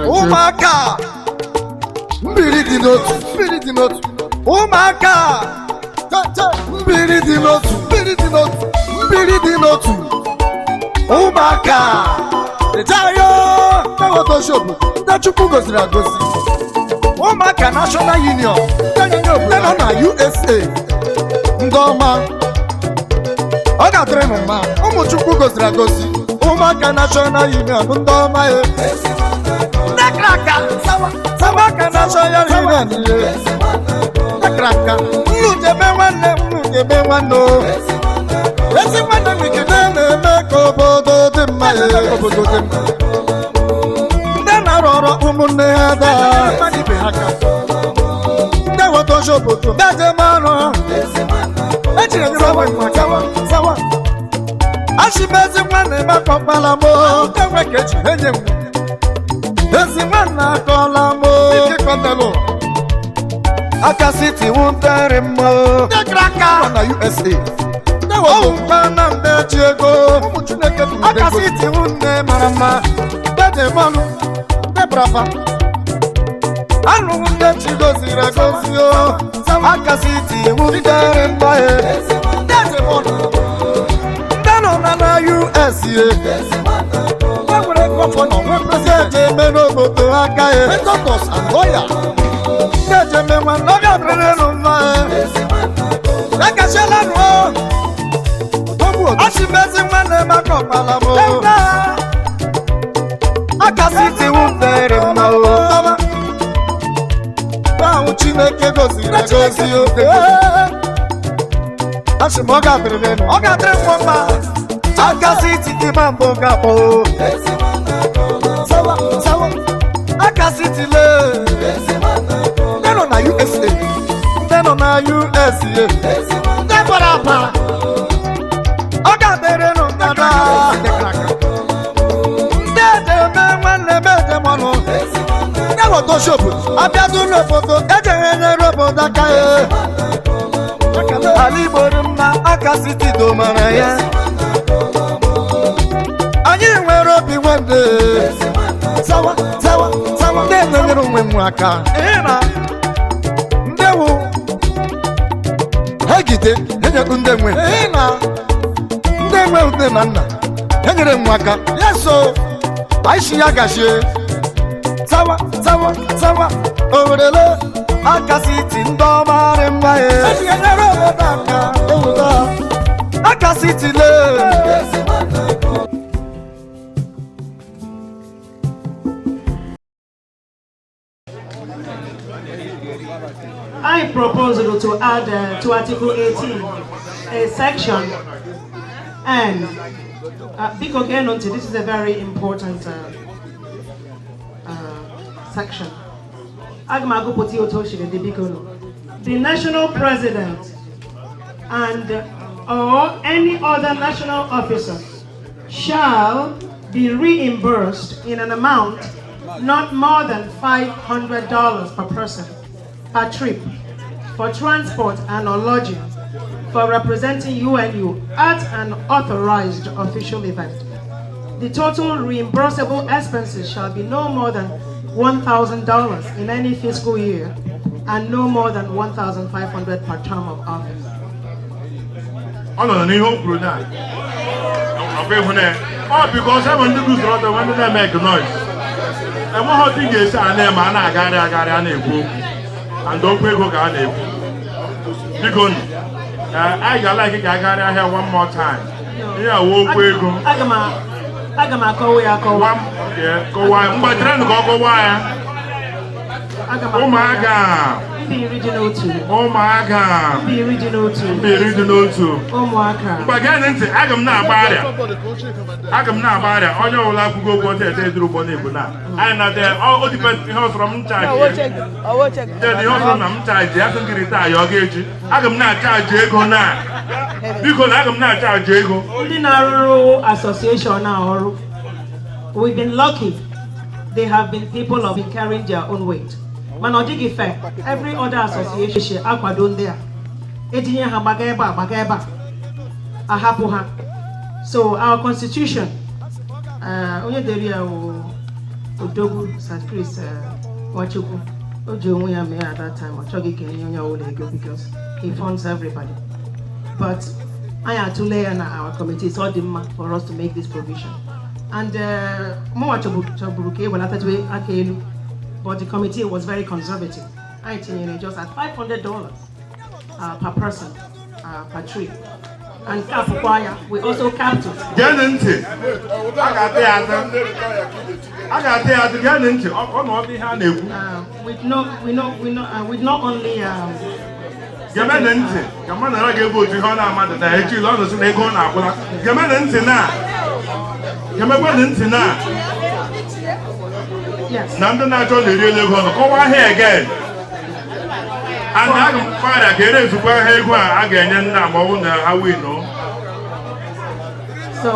Umuaka mbiri dị n'otu Umuaka mbiri dị n'otu Umuaka ejayo na Photoshop ndị Chukwu goziri agozi Umuaka National Union ndị nọ na USA ndị ọma ọ ga-adịrị m mma ụmụ Chukwu goziri agozi Umuaka National Union ndị ọma ya Nakraka Umuaka National Union Nakraka nnu jebe nwanne ezi nwanne wikide na-eme ka obodo dị mma ndị na-arụ ọrụ ụmụnne ha daa ndị wetozi obodo ndị marụ ejiri enyere sawa achịbezi nwanne makọkpala m enwe ka eji enye m ezi nwanne akọla m aka siti wuntere m ndị kraka na USA na ndị ji ego aka siti wunne mara mma ndị mmanụ ndị brafa anụghị ndị chi goziri agozi aka siti wuntere mma ndị nọ na US nwere gọvanọ nwe prezidenti eme n'obodo aka doctors and lawyers ndị ejeme nwanne ọ ga-adịrị mma ekachala nụ achịbezi nwanne maka ọkpala m aka siti wundere mma ahụ Chineke goziri egozi achị m ọ ga-adịrị mma aka siti ịma mbụ ga-akpọ aka siti lee ndị nọ na USA ndị gbara apa ọ ga-adịrị n'ụdada ndị ejeme nwanne m ejemọnụ ndị Photoshop abịadụ n'obodo ejenyere obodo aka ala Igbo dị mma aka siti domara ya anyị nwere obi nwanne sawa ndị enyere onwe m aka ndị wu egide enyekwu ndị nwe nne na nna enyere m aka ya so aishi ya gashie sawa owerele aka siti ndị ọmarị mma enyere obodo aka aka siti lee I propose to add to Article 18 a section, and because this is a very important section. The national president and or any other national officer shall be reimbursed in an amount not more than $500 per person per trip for transport and or lodging for representing UNU at an authorized official event. The total reimbursable expenses shall be no more than $1,000 in any fiscal year and no more than $1,500 per term of office. Because I want to do something when they make noise. And what thing is I name I got and don't pay go because I like it. I got here one more time. Yeah, won't pay go. Agama call one. Yeah, go one. But then go wire. Oh my God. Be original too. Oh my God. Be original too. Be original too. Umuaka. But again, I am not bad. I am not bad. All your life go go there. They do bonnet. I am not there. All depends from charge. I will check. The house from charge. I can get it. Your gauge. I am not charge Ego now. Because I am not charge Ego. Ordinary association now. We've been lucky. They have been people who have been carrying their own weight. Manojigi fair. Every other association akwadon there. Etinye ha bageba. Ahapu ha. So our constitution onye dere ya Odogwu St. Chris Nwachukwu o ji onwe ya mee at that time ọ chọghị ka enye onye ọbụla ego because he funds everybody but anyị atụle ya na our committee it's all dị mma for us to make this provision and mụnwa chọburu ka ewelatatue aka elu but the committee was very conservative anyị tinyere just at $500 per person per trip and cap choir, we also capped it. Genenti. I got the Genenti. With not only Genenti. Come on, I give you to Hana Mother. I actually learned to make on our Genenti now. Yes. None of natural really going to go here again. And I don't find a get it to go ahead again and how we know. So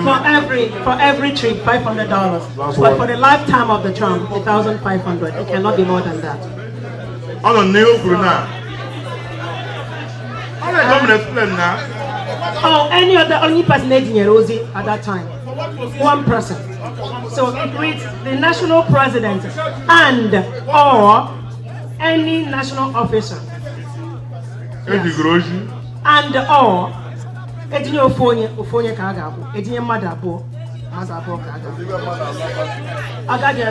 for every trip, $500. But for the lifetime of the term, $1,500. It cannot be more than that. On a new Bruna. Oh, any other only person in Yerozi at that time. One person. So it reads the national president and or any national officer. Yes. And or Edinye Ofonye ka aga abụ. Edinye mmadụ abụọ ka aga. Agadi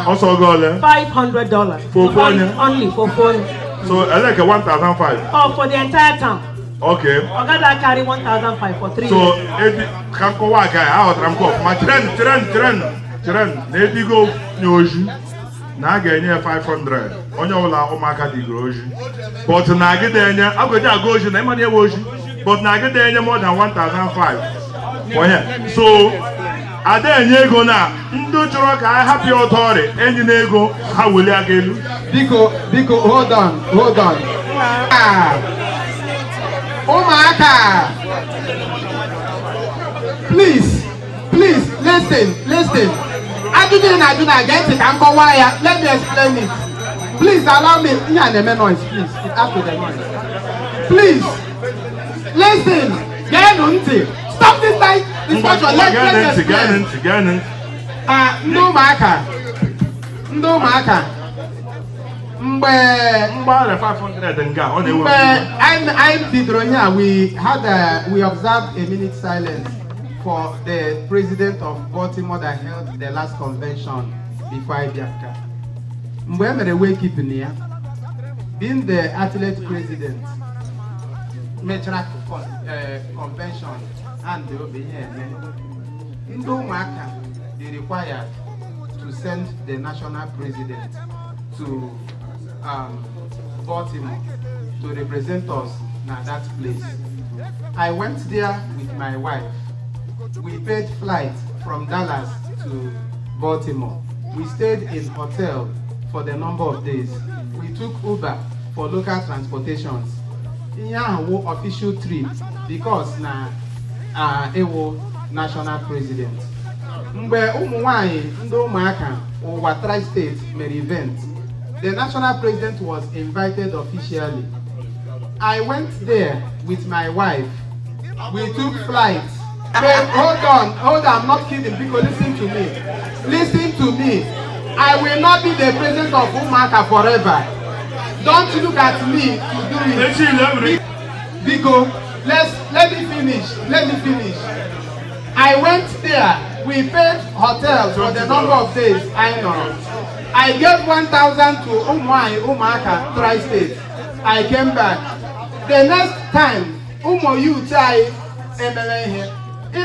Also go there. $500 For Ofonye. Only for Ofonye. So I like a 1,500. Oh, for the entire town. Okay. Agadi carry 1,500 for 3 so, years. So can go work out I'm go. My trend. Maybe go Nyoji. Na ga-enye 500 onye ọbụla ụmụaka dị groji but na gị denye agụja agoji na ịmanye woji but na gị denye more than 1,500 onye so ada enye ego na ndị chọrọ ka a hapụ ọtọ ọrị enyi na ego ha weli aka elu biko hold on ụmụaka please listen let me explain it. Please allow me. Noise, please. After the noise. Please listen. Stop this like discussion. Let's explain. Umuaka. We observed a minute silence for the president of Baltimore that held the last convention before Ibiaka. Mbemere wake up in here, being the athlete president, Metrak convention and the in Umuaka, they required to send the national president to Baltimore to represent us at that place. I went there with my wife. We paid flight from Dallas to Baltimore. We stayed in hotel for the number of days. We took Uber for local transportations. Yeah, official trip because na ewo national president. Mgbe ụmụnwaanyị ndị ụmụaka ụwa tri-state mere event, the national president was invited officially. I went there with my wife. We took flight. But hold on, I'm not kidding because listen to me. I will not be the president of Umuaka forever. Don't look at me to do it. Because let me finish. I went there. We paid hotel for the number of days I know. I gave 1,000 to Umuaka tri-state. I came back. The next time, you try here. The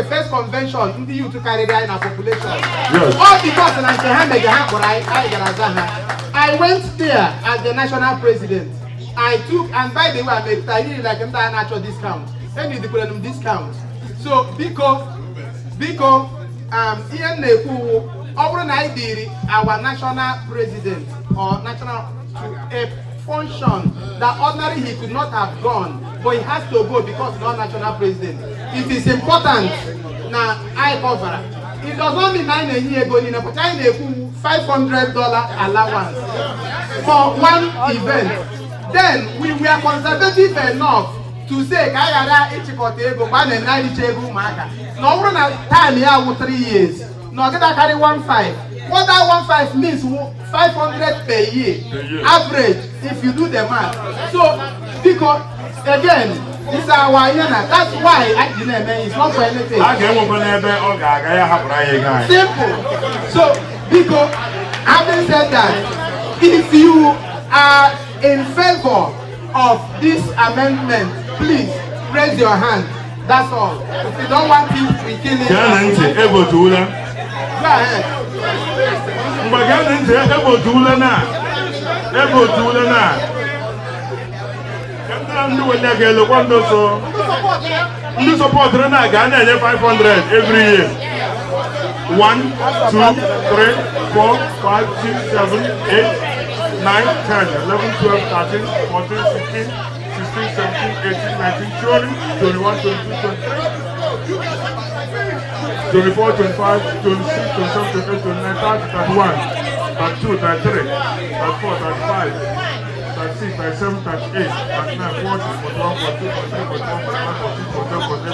first convention in the youth to carry in our population. Yes. All because I went there as the national president. I took, and by the way, I made tiny like a natural discount. Then you declare discount. So because our national president or national a function that ordinarily he could not have gone, but he has to go because no national president. It is important. Now I cover. It does not mean $9 $500 allowance for one event. Then we were conservative enough to say ka a ghara ịchịkọta ego mgbe a na-enaricha ego ụmụaka na ọ bụrụ na time ya wụ 3 years na ọ gịda karị 15 what that 15 means 500 per year average if you do the math. So because again this our that's why I didn't mean it's not for anything. Simple. So because having said that, if you are in favor of this amendment, please raise your hand. That's all. If you don't want it, we kill it. Go ahead. Ndị support na ga na-enye 500 every year. 1, 2, 3, 4, 5, 6, 7, 8, 9, 10, 11, 12, 13, 14, 15, 16, 17, 18, 19, 20, 21, 22, 23, 24, 25, 26, 27, 28, 29, 30, 31, 32, 33, 34, 35, 36, 37, 38, 39, 40, 41, 42, 43, 44, 45,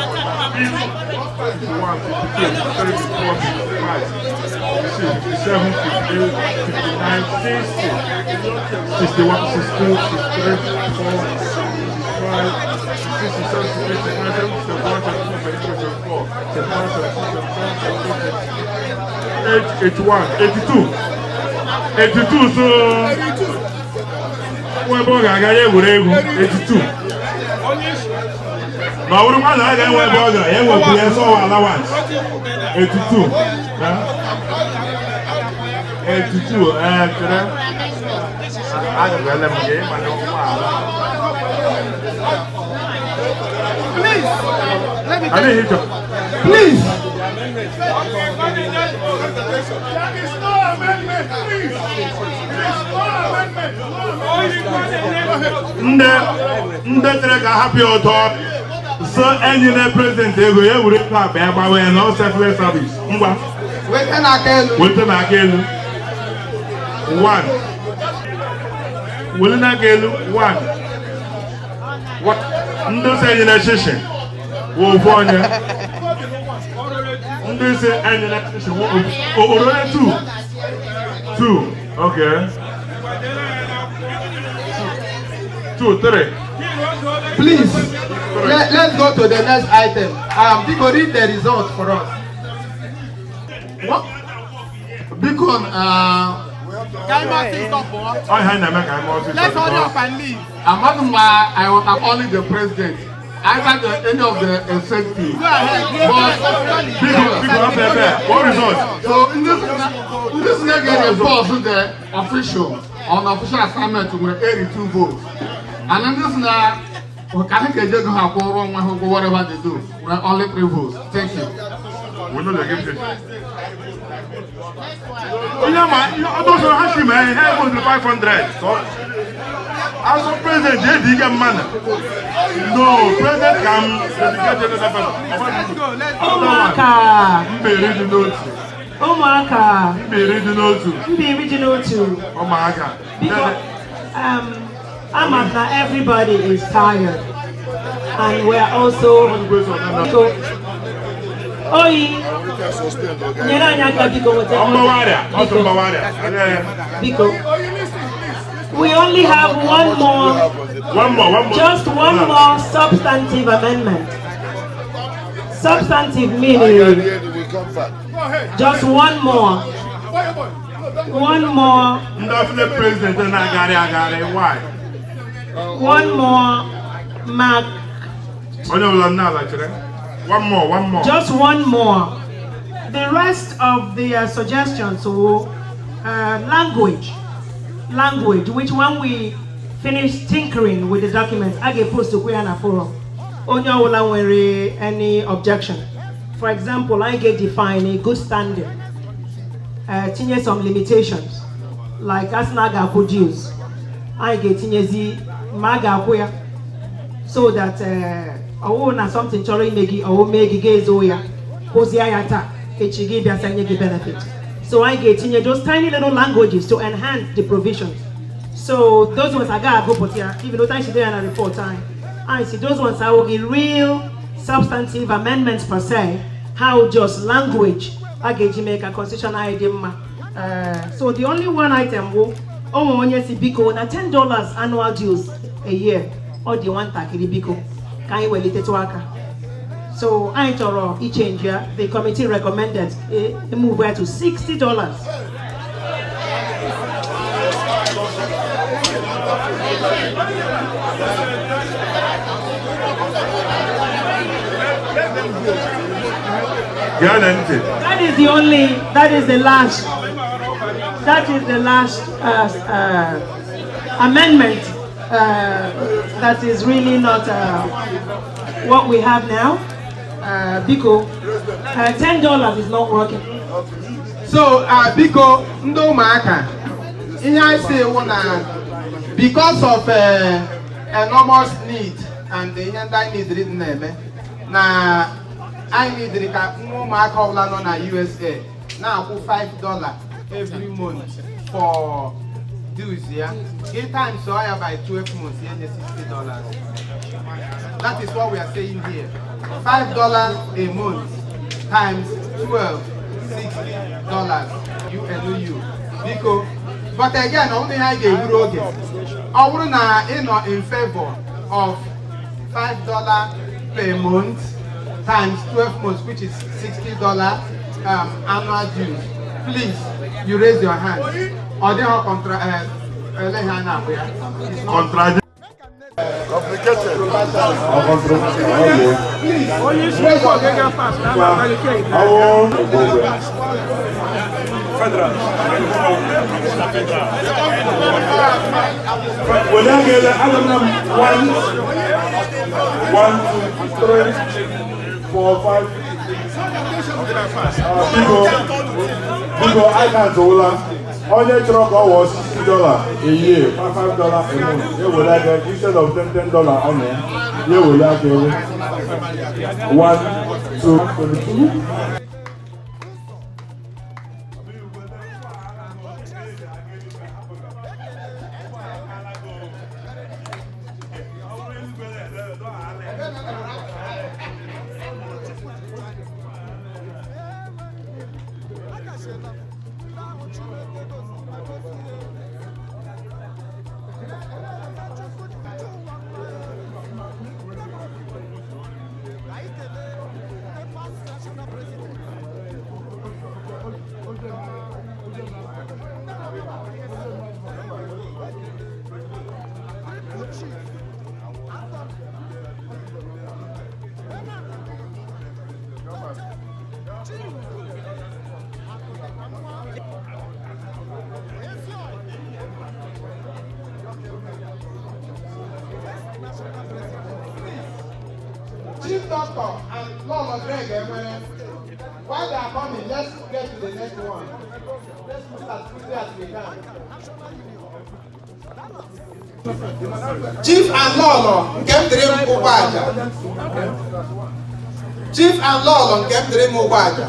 46, 47, 51, 52, 53, 54, 55, 56, 57, 58, 59, 60, 61, 62, 63, 64, 65, 67, 68, 69, 70, 71, 72, 74, 75, 76, 77, 81, 82, 82, so we boga agaye egwuregwu 82 na ọbụrụ mmadụ a ga-enwe ebe ọ gara ya enwekwu ya sọ allowance 82 82 chere agagala m ga ịma na ụgbọala Please. Ndị tere ka hapụ ya ụtọ so enyi na president ego ya were ego akpa ya gbawa ya na selfless service ngwa weta n'aka elu 1 wele n'aka elu 1 ndị ose enyi na shishi wụ ofu onye ndị ose enyi na shishi wụ onye 2 okay 2 3. Please, let's go to the next item. People read the result for us. What? Because let's hurry up and leave. I was only the president. Either any of the executives. Go ahead. What result? So in this negative result, the official on official assignment were 82 votes. And then this now, whatever they do, we're only 3 votes. Thank you. We know the game. Those are Hashim, I have 500. As a president, they get money. No, president can dedicate another person. Umuaka. Read the notes. Umuaka. Read the notes. Read the notes. Umuaka. Because Amata, everybody is tired, and we're also. We only have one more. Just one more substantive amendment. Substantive meaning just one more. One more. One more mark. One more. Just one more. The rest of the suggestions will language, which when we finish tinkering with the documents, I get post to Kuyana Forum. Onya will any objection. For example, I get define a good standing. Tinye some limitations, like as naga produce. I get tinye maga kuya, so that na something chori megi or megi gezoya, kozia yata, echigi biasanyegi benefit. So I get in those tiny little languages to enhance the provisions. So those ones I got go put here, even though I should do a report time. I see those ones are real substantive amendments per se. How just language make a constitutional idea. So the only one item will biko na $10 annual dues a year or the one takiri biko can you welite to aka. So I toro e change here. The committee recommended a move to $60. That is the last amendment that is really not what we have now. Biko, $10 is not working. So, Biko, ndo Umuaka, I say because of enormous need and the I need written name. Now, I need the Umuaka of na USA. Now, $5 every month for dues, yeah. 8 times so I by 12 months, yeah, $60. That is what we are saying here. $5 a month times 12, $60. You. Because, but again, only I get broken. I would not in favor of $5 per month times 12 months, which is $60 annual dues. Please, you raise your hand. Or they are complicated. One, two, 3, 4, 5. People, I can't hold on. Only truck was $60 a year, $5 a month. You will like instead of $10 on there. You will like 1, 2, 22. Chief Doctor and Lord Greg, while they are coming, let's get to the next one. Let's move as quickly as we can. Chief and Lolo, Nkemdrim Umuaka. Chief and Lolo, Nkemdrim Umuaka.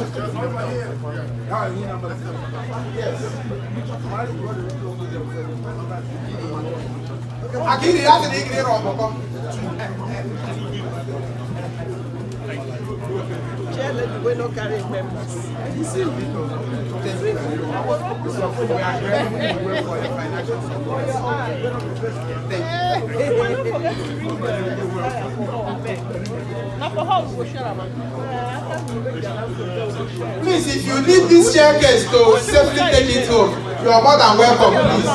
Akiri, that's the Igbo Robocop. We no carry members. We are grateful for your financial support. Thank you. Please, if you need this staircase to safely take it home, you are more than welcome, please.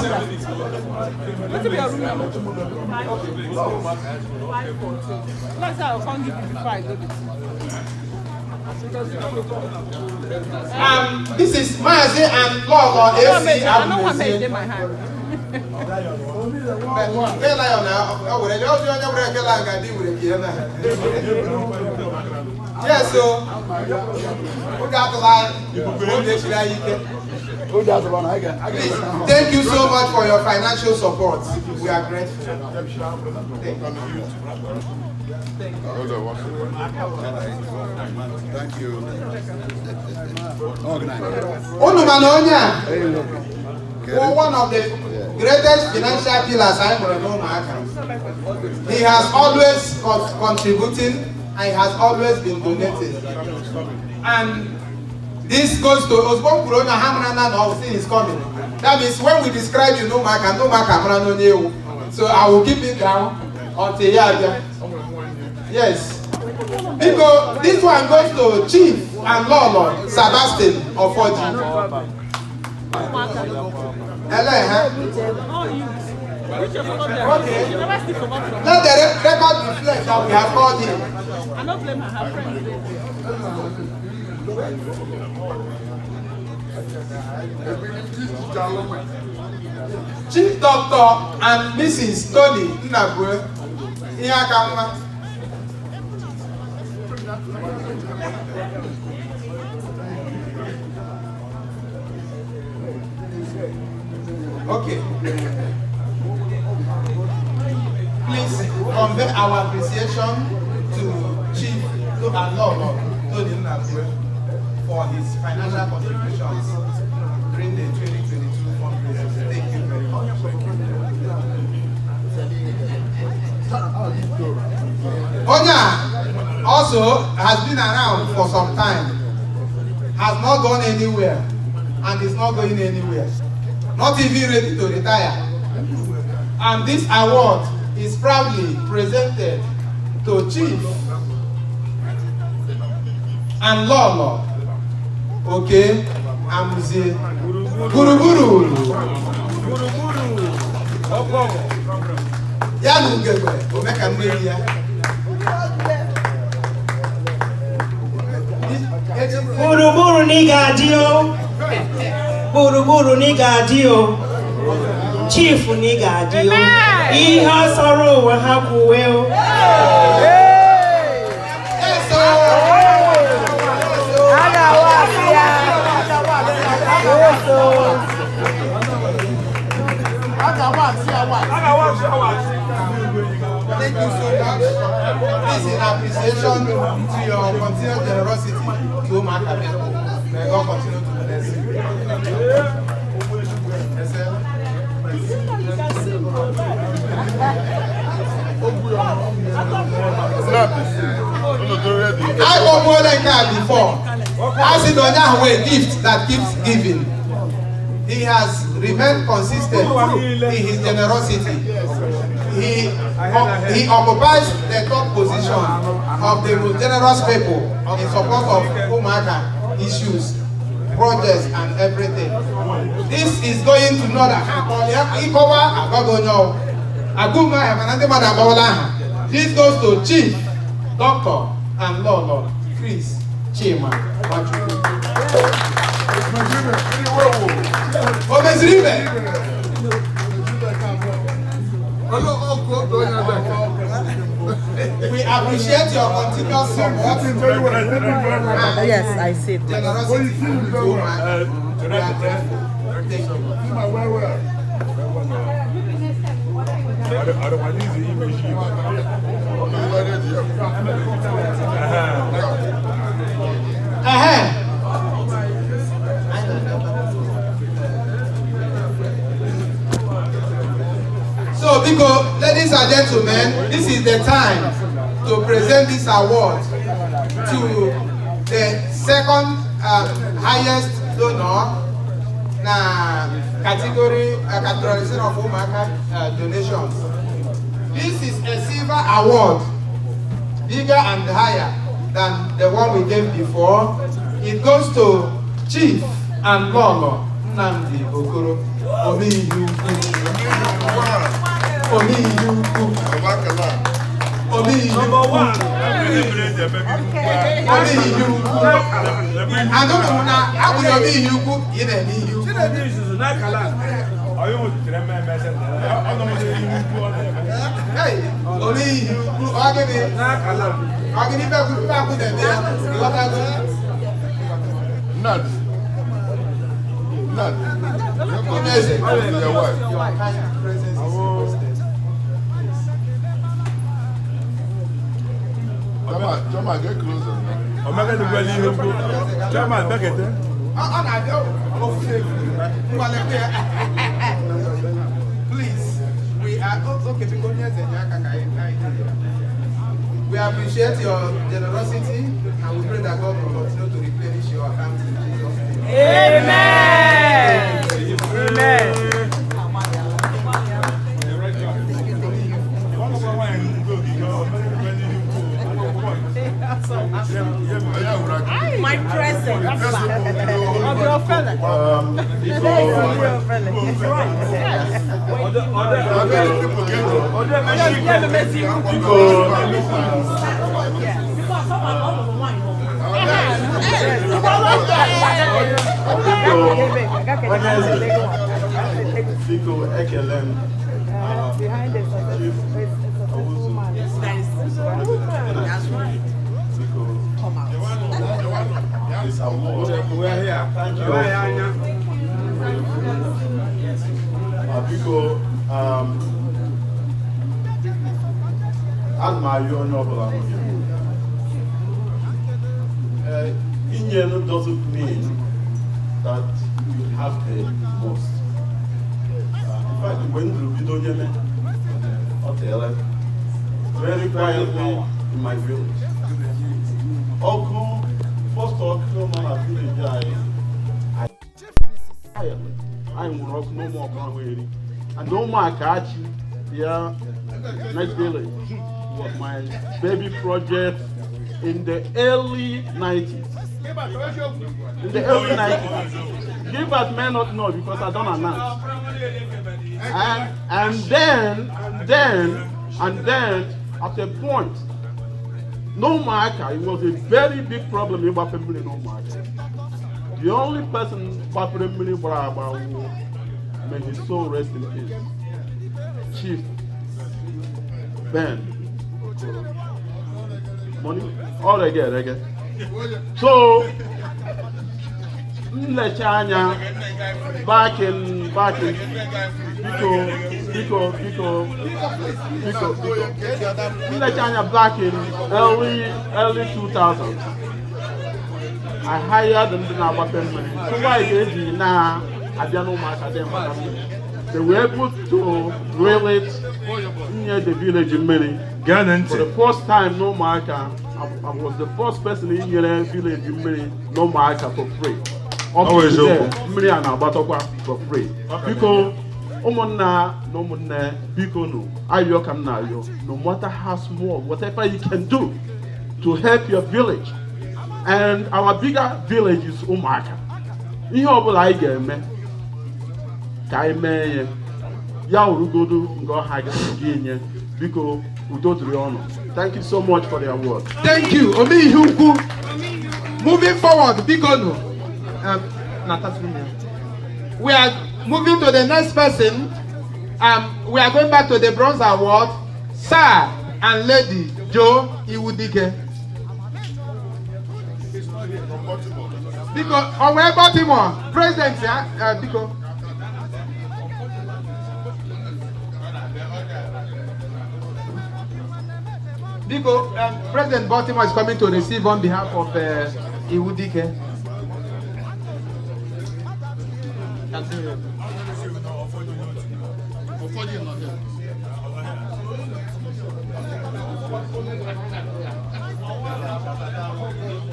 This is Mazi and Lord or AC. I don't want to in my hand. Yes, so we got the line. Please, thank you so much for your financial support. We are grateful. Thank you. Onumanonia. One of the greatest financial pillars I know Umuaka. He has always contributing and he has always been donating. And this goes to Osborne Corona Hamrana now thing is coming. That means when we describe you Umuaka, so I will keep it down until Yadia. Yes. Because this one goes to Chief and Lolo Sebastian of Oji. Okay. Let the record reflect that we have called him. I don't blame her friends. Chief Doctor and Mrs. Tony Nnabue Iyakamma. Okay. Please convey our appreciation to Chief and Lord Tony Nnabue for his financial contributions during the 2022 fundraisers. Thank you very much. Onya also has been around for some time, has not gone anywhere, and is not going anywhere. Not even ready to retire. And this award is proudly presented to Chief and Lolo. Okay, Amuzie. Guruguru. Ya nungekwe, omeka mmeri ya. Gburugburu n'iga adio. Gburugburu n'iga adio. Chief n'iga adio. Ihe ọsọrọ ụwa ha kwuwe o. Thank you so much. This is an appreciation to your continued generosity to Umuaka people. May God continue to bless you. Yes, sir. I got more than that before. I see Donya a gift that keeps giving. He has remained consistent in his generosity. He occupies the top position of the most generous people in support of Umuaka issues, projects, and everything. This is going to know that this goes to Chief, Doctor, and Lord Chris Chima. We appreciate your continuous support. Yes, I see it. Generosity. Thank you. So, because, ladies and gentlemen, this is the time to present this award to the second highest donor na categorization of Umuaka donations. This is a silver award, bigger and higher than the one we gave before. It goes to Chief and Lolo Nnamdi Okoro Omiyuku. Chama, get closer. Omega the well you go. Chama, back it. We appreciate your generosity and we pray that God will continue to replenish your account in Jesus' name. Amen. Amen. My present. Of your fella. Behind the successful man. Come out. This award. We're here. Thank you. Because as my own novel, Indian doesn't mean that you have the most. In fact, when you do hotel, very quietly in my village. Oku, first Oku, my village, I'm no more Conway. And no more catch, yeah, next village was my baby project in the early 90s. In the early 90s. Gilbert may not know because I don't announce. And then, at a point, no marker, it was a very big problem in Bapemini, no marker. The only person Bapemini Braba who may his soul rest in peace. Chief Ben. Money? All again. So, Nlechanya back in Nlechanya back in early 2000s. I hired them in our family. So why is it now? I don't know much. They were able to relate near the village in Mary. For the first time, no marker. I was the first person in the village in Mary, no marker for free. Always Mary and Abatokwa for free. Because no matter how small, whatever you can do to help your village. And our bigger village is Umuaka. Ihe ọbụla anyị ga-eme ka anyị mee ya ya urugodo ngo ha ga-enye biko udo dịrị ọnụ. Thank you so much for the award. Thank you. Omihukwu. Moving forward, Bikono. We are moving to the next person. We are going back to the bronze award. Sir and Lady Joe Iwudike. Because where Baltimore, President, Biko. Biko, President Baltimore is coming to receive on behalf of Iwudike.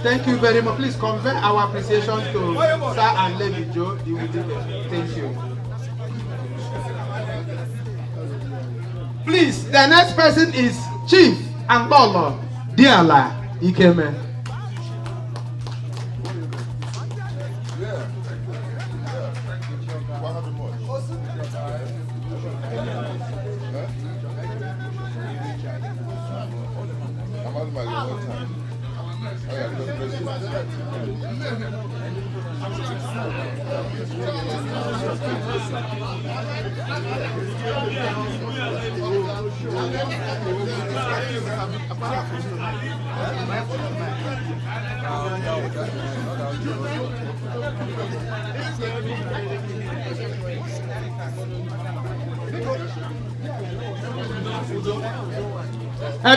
Thank you very much. Please convey our appreciation to Sir and Lady Joe Iwudike. Thank you. Please, the next person is Chief and Lolo Diala Ikeme.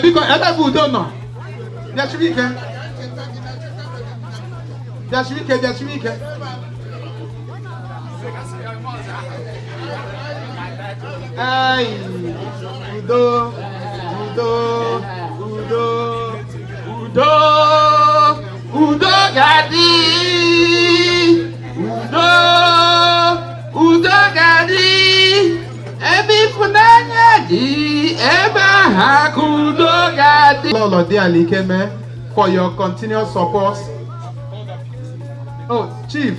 Because other people don't know. That's weekend. That's weekend. Hey, Udo, Udo, Udo, Udo, Udo Gadi, Udo, Udo Gadi, Ebi Funanya di, Eba Hakudo Gadi. Lolo di Alikeme for your continuous support. Oh, Chief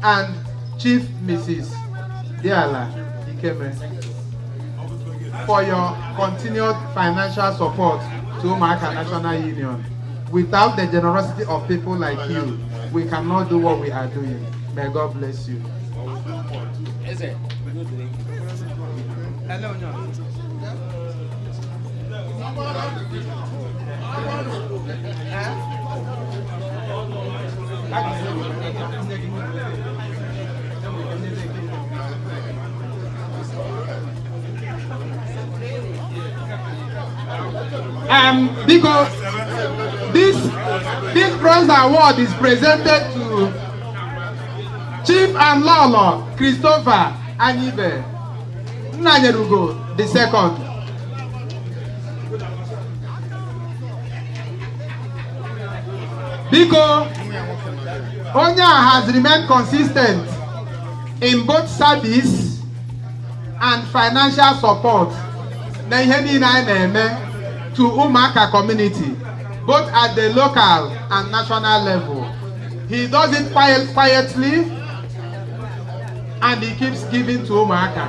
and Chief Mrs. Diala Ikeme, for your continued financial support to Umuaka National Union. Without the generosity of people like you, we cannot do what we are doing. May God bless you. Because this bronze award is presented to Chief and Lolo Christopher Anyibe Nnayerugo II. Because Onya has remained consistent in both service and financial support na ihe niile anyị na-eme to Umuaka community, both at the local and national level. He does it quietly and he keeps giving to Umuaka.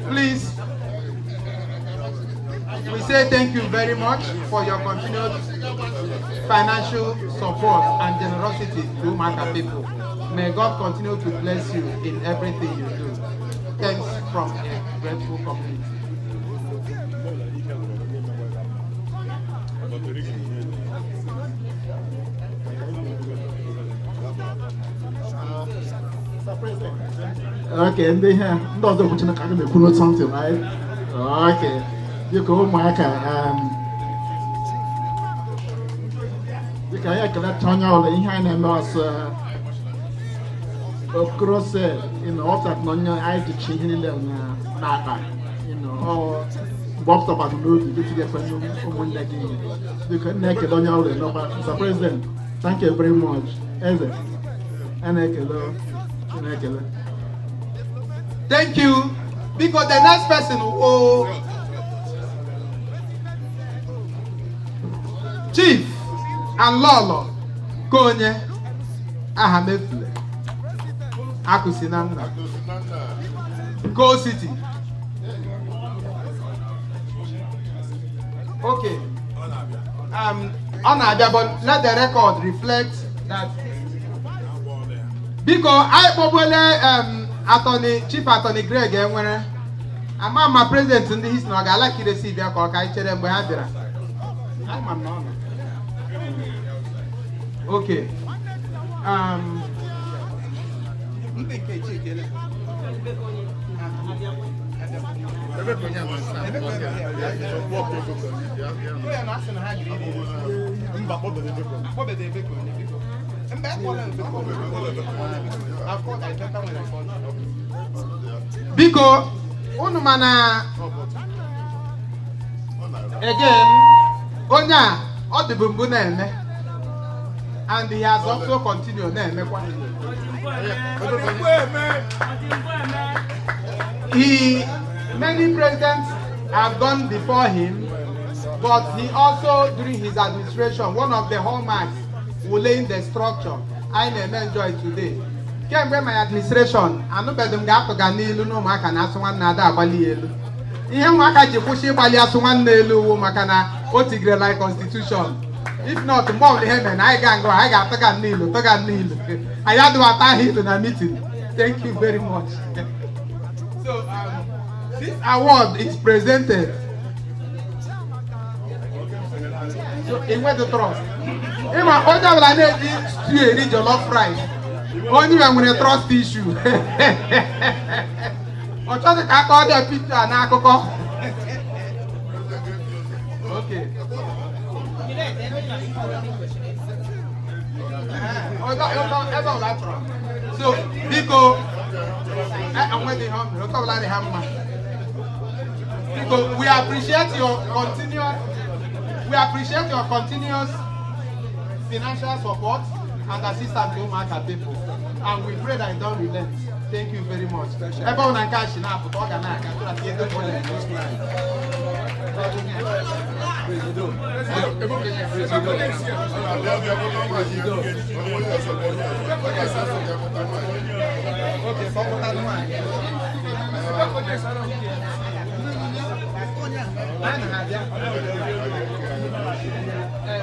Please, we say thank you very much for your continued financial support and generosity to Umuaka people. May God continue to bless you in everything you do. Thanks from a grateful community. Okay, and they have those of which I can make something, right? Okay, you go, Umuaka. You can turn out in hand and loss. Of course, in all that money, I did change in them, you know, or Bob Top and Ruby, you get from you can make it on your own. Mr. President, thank you very much. Thank you. Because the next person will Chief and Lolo Konye Ahamefle Akusinanga Go City. Okay. But let the record reflect that because I probably Attorney Chief Attorney Greg Enwere ama president ndị his na ọ ga-alaki receive ya ka ọ ka anyị chere mgbe ha bịara. Okay. Biko unu mana again onya ọ dịbụ mbụ na-eme and he has also continued na-emekwa. Many presidents have gone before him, but he also during his administration one of the hallmarks will lay the structure I may enjoy today. Kemgbe my administration anụbeghị m ga-apụga n'ilu na ụmụaka na-asụ nwanne ada agbali elu. Ihe ụmụaka ji kwụsị ịgbali asụ nwanne elu uwu maka na o tigre like constitution. If not, mgbe ọbụla ihe mere na anyị ga-ngụ anyị ga-atụga n'ilu tụga n'ilu. Anyị adụbata aha ilu na meeting. Thank you very much. So this award is presented so in where the trust. Ịma onye ọbụla na-eji stew eri jollof rice. Only when we trust issue. Or try to call the picture and alcohol. Okay. So, Nico, Because we appreciate your continuous financial support and assistance to Umuaka people, and we pray that it don't relent. Thank you very much. Everyone and cash now, but all can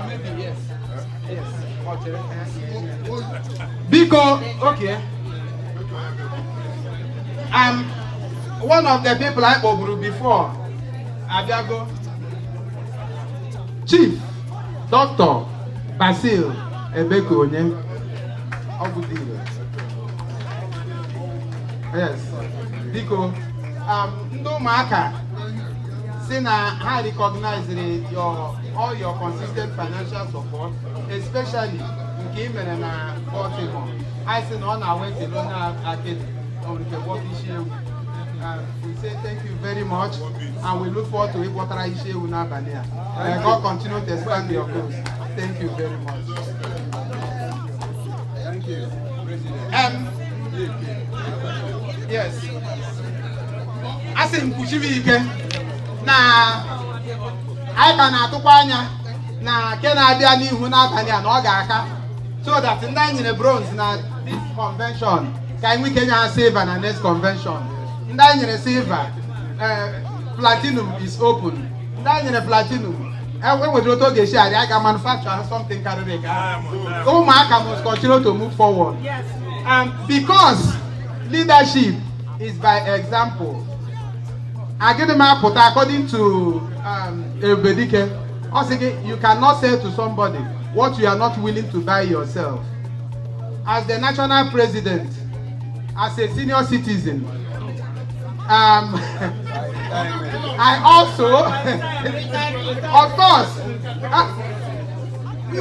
maybe yes. Because okay. One of the people I spoke before, Abiago, Chief Doctor Basil Ebekonye, yes, because Umuaka, since I recognize all your consistent financial support, especially in Cayman and Baltimore. I said on our way to Lona Academy. We say thank you very much, and we look forward to it. What I share with Nabania. God continue to expand your growth. Thank you very much. Thank you. Yes. I say Mkushivike. Na I can atukanya na Kena Diani Hunabania no Gaka, so that in the bronze na this convention. Can we Kenya save and next convention? Ndanye silver, platinum is open. Ndanye platinum. And when we do to share, I can manufacture something carrying. Umuaka must continue to move forward. Yes. Because leadership is by example. According to Ebedike, you cannot say to somebody what you are not willing to buy yourself. As the national president, as a senior citizen, I also, of course,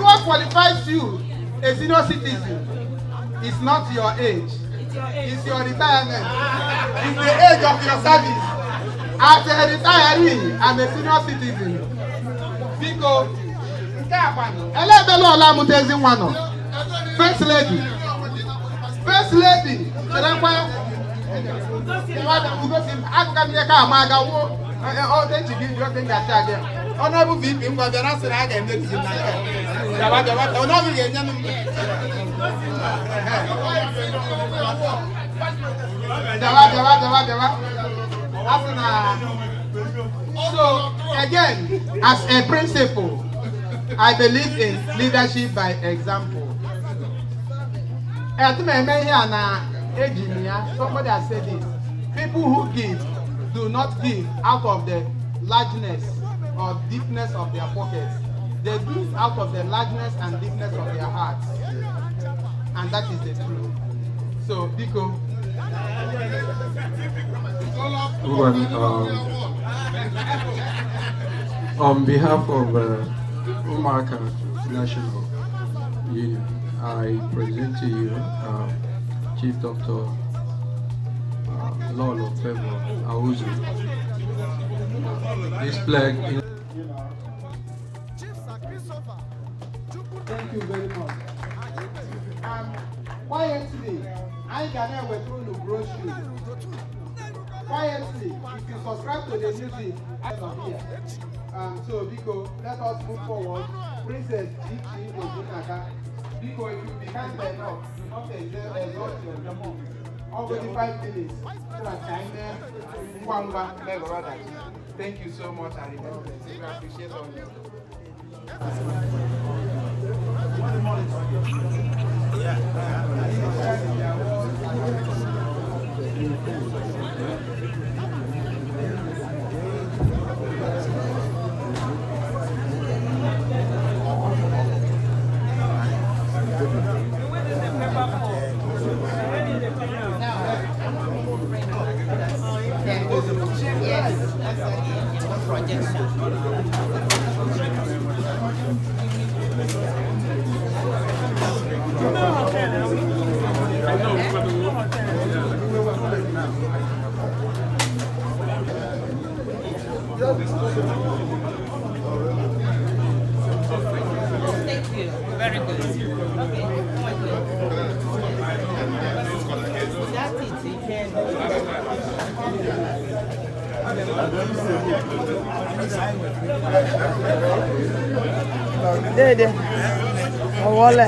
what qualifies you a senior citizen is not your age, it's your retirement, it's the age of your service. As a retiree, I'm a senior citizen. Because, First Lady, Honorable VP, so again, as a principle, I believe in leadership by example. Somebody has said this. People who give do not give out of the largeness or deepness of their pockets. They do out of the largeness and deepness of their hearts. And that is the truth. So, Biko. On behalf of Umuaka National Union, I present to you Chief Dr. Lolo Febo Auzu. This flag in Thank you very much. Quietly, I can with you brochure. Quietly, if you subscribe to the music, I am here. So, Biko, let us move forward. Princess Ichi Ojunaka. Biko, if you become enough, do not exalt your demo. Already 5 minutes. Thank you so much. I remember. We appreciate all you. Dede. Owole.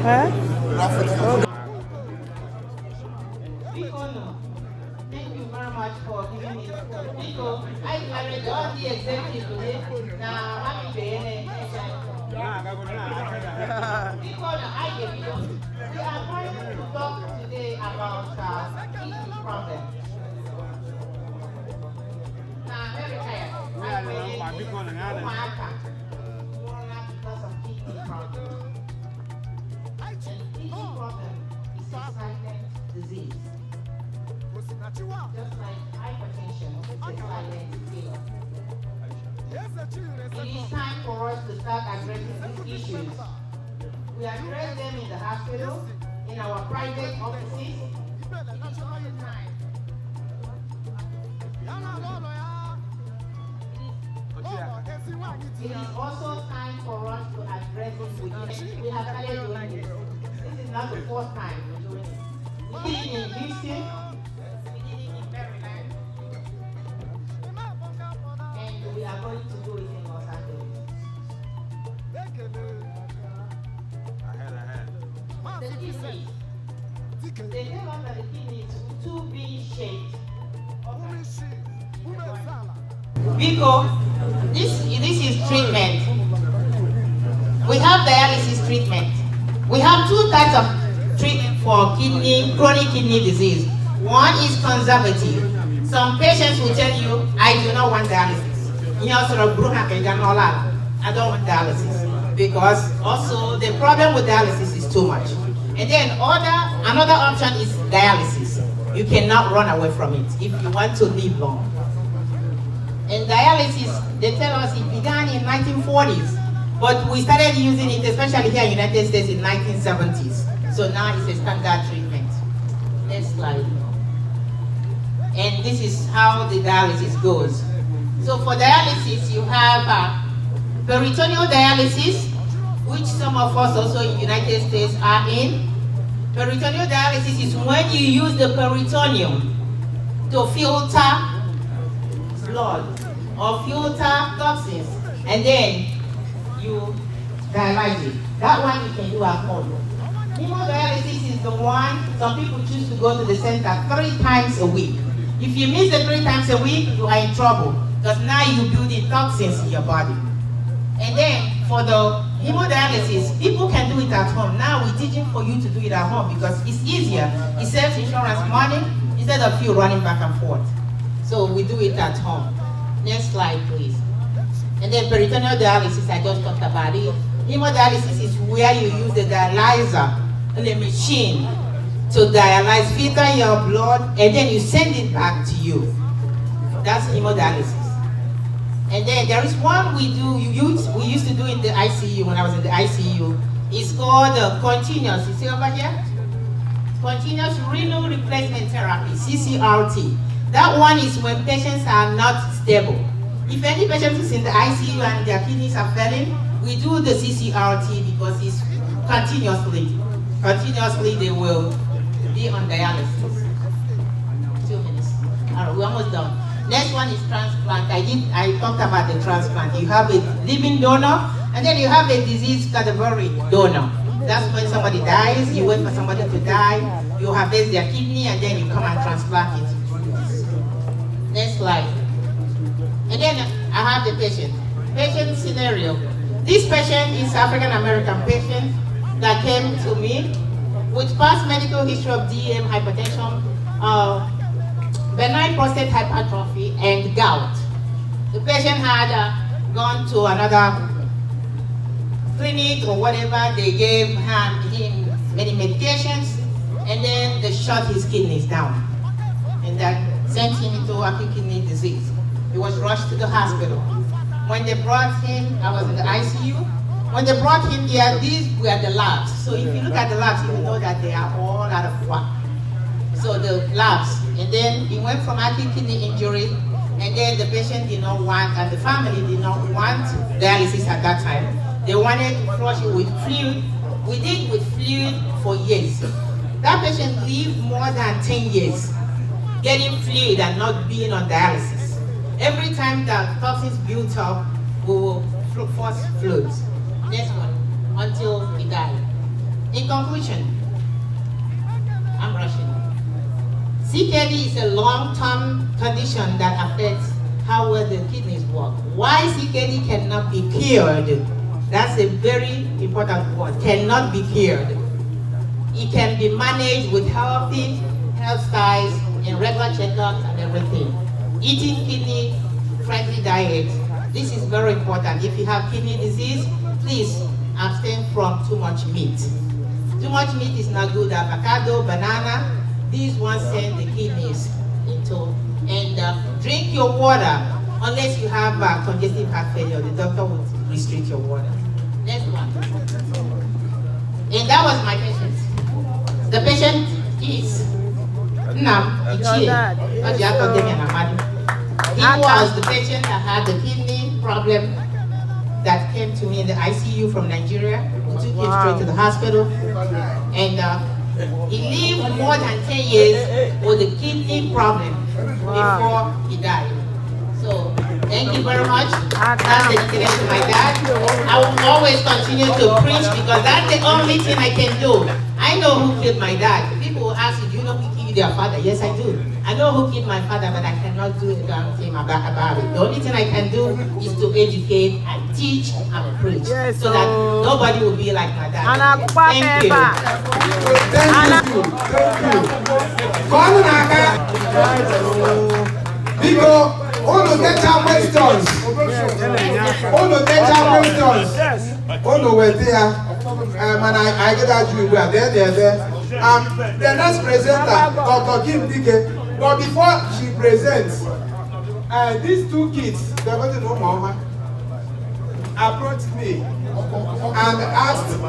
Huh? Thank you very much for giving me the food. Because I married all the executives today. Now, I'm in because I gave you. We are going to talk today about kidney problem. Now, America, I went to Umuaka because of kidney problem. And kidney problem is a silent disease. Just like hypertension, it's a silent killer. It is time for us to start addressing these issues. We address them in the hospital, in our private offices. It is all the time. It is also time for us to address it within. We have started doing this. This is not the fourth time we're doing it. We did it in Houston. And we are going to do it in Los Angeles. The kidney. They tell us that the kidney is too V-shaped. Because this is treatment. We have dialysis treatment. We have two types of treatment for chronic kidney disease. One is conservative. Some patients will tell you, I do not want dialysis. I don't want dialysis. Because also the problem with dialysis is too much. And then another option is dialysis. You cannot run away from it if you want to live long. And dialysis, they tell us it began in 1940s, but we started using it, especially here in the United States, in 1970s. So now it's a standard treatment. Next slide. And this is how the dialysis goes. So for dialysis, you have peritoneal dialysis, which some of us also in the United States are in. Peritoneal dialysis is when you use the peritoneum to filter blood or filter toxins, and then you dialyze it. That one you can do at home. Hemodialysis is the one some people choose to go to the center 3 times a week. If you miss the 3 times a week, you are in trouble because now you're building toxins in your body. And then for the hemodialysis, people can do it at home. Now we're teaching for you to do it at home because it's easier. It saves insurance money instead of you running back and forth. So we do it at home. Next slide, please. And then peritoneal dialysis, I just talked about it. Hemodialysis is where you use the dialyzer, the machine, to dialyze, filter your blood, and then you send it back to you. That's hemodialysis. And then there is one we used to do in the ICU when I was in the ICU. It's called continuous. You see over here? Continuous renal replacement therapy, CCRT. That one is when patients are not stable. If any patient is in the ICU and their kidneys are failing, we do the CCRT because it's continuously. Continuously they will be on dialysis. 2 minutes. All right, we're almost done. Next one is transplant. I talked about the transplant. You have a living donor, and then you have a disease category donor. That's when somebody dies, you wait for somebody to die, you harvest their kidney, and then you come and transplant it. Next slide. And then I have the patient. Patient scenario. This patient is African American patient that came to me with past medical history of DM, hypertension, benign prostate hypertrophy, and gout. The patient had gone to another clinic or whatever. They gave him many medications, and then they shut his kidneys down, and that sent him into acute kidney disease. He was rushed to the hospital. When they brought him, I was in the ICU. When they brought him here, these were the labs. So if you look at the labs, you will know that they are all out of whack. So the labs, and then he went from acute kidney injury, and then the patient did not want, and the family did not want dialysis at that time. They wanted to flush it with fluid. We did with fluid for years. That patient lived more than 10 years getting fluid and not being on dialysis. Every time that toxins built up, we will force fluids. Next one, until he died. In conclusion, I'm rushing. CKD is a long-term condition that affects how well the kidneys work. Why CKD cannot be cured? That's a very important word, cannot be cured. It can be managed with healthy lifestyles and regular checkups and everything. Eating kidney-friendly diet. This is very important. If you have kidney disease, please abstain from too much meat. Too much meat is not good. Avocado, banana, these ones send the kidneys into. And drink your water unless you have congestive heart failure. The doctor will restrict your water. Next one. And that was my patient. The patient is Nam Ichie. He was the patient that had the kidney problem that came to me in the ICU from Nigeria. We took him straight to the hospital. And he lived more than 10 years with a kidney problem before he died. So, thank you very much. That's dedicated to my dad. I will always continue to preach because that's the only thing I can do. I know who killed my dad. People will ask you, do you know who killed their father? Yes, I do. I know who killed my father, but I cannot do a damn thing about it. The only thing I can do is to educate and teach and preach so that nobody will be like my dad. Thank you. Thank you. Because all of them are questions. All of them are questions. All over there. And I get that you were there. The next presenter, Dr. Kim Dike. But before she presents, these two kids, they're going to know Mama, approached me and asked, and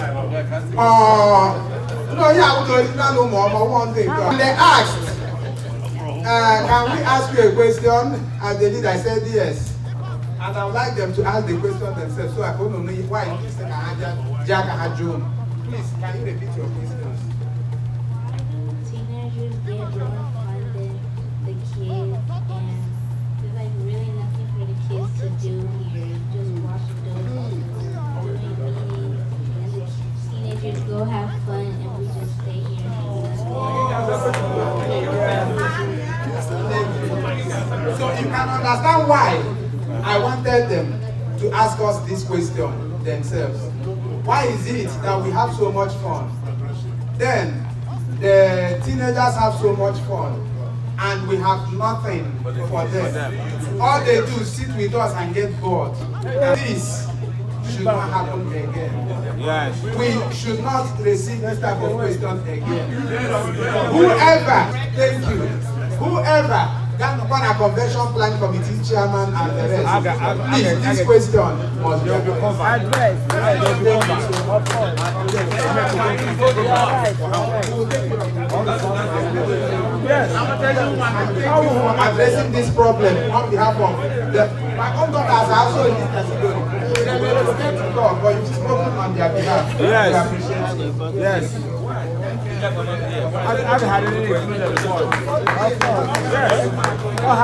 they asked, can we ask you a question? And they did. I said yes. And I would like them to ask the question themselves so I can know why you said Jack Hajun. Please, can you repeat your questions? Teenagers get more funded, the kids, and there's like really nothing for the kids to do here. Just watch adults doing meetings, and the teenagers go have fun, and we just stay here and So you can understand why I wanted them to ask us this question themselves. Why is it that we have so much fun? Then the teenagers have so much fun and we have nothing for them. All they do is sit with us and get bored. This should not happen again. Yes. We should not receive this type of question again. Whoever, thank you, whoever Ghana Convention Plan Committee Chairman and the rest, please, this question must be addressed. I'm addressing this problem on behalf of my own daughters are also in this category. They may respect to God, but you've spoken on their behalf. Yes. We appreciate it. Yes. I've had any experience before. Yes. What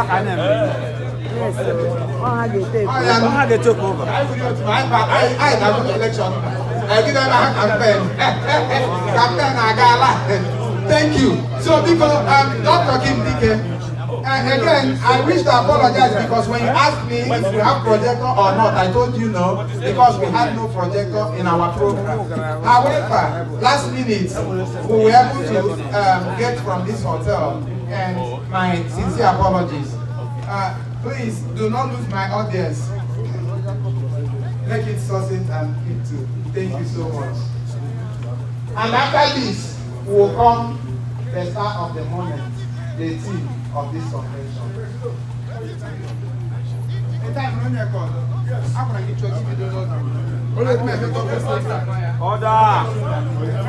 have they took over? I have an election. I did have a campaign. Thank you. So because Dr. Kim Dike, again, I wish to apologize because when you asked me if we have projector or not, I told you no, because we had no projector in our program. However, last minute, we were able to get from this hotel, and my sincere apologies. Please do not lose my audience. Make it succinct and keep to. Thank you so much. And after this, will come the star of the moment, the team of this convention. Order.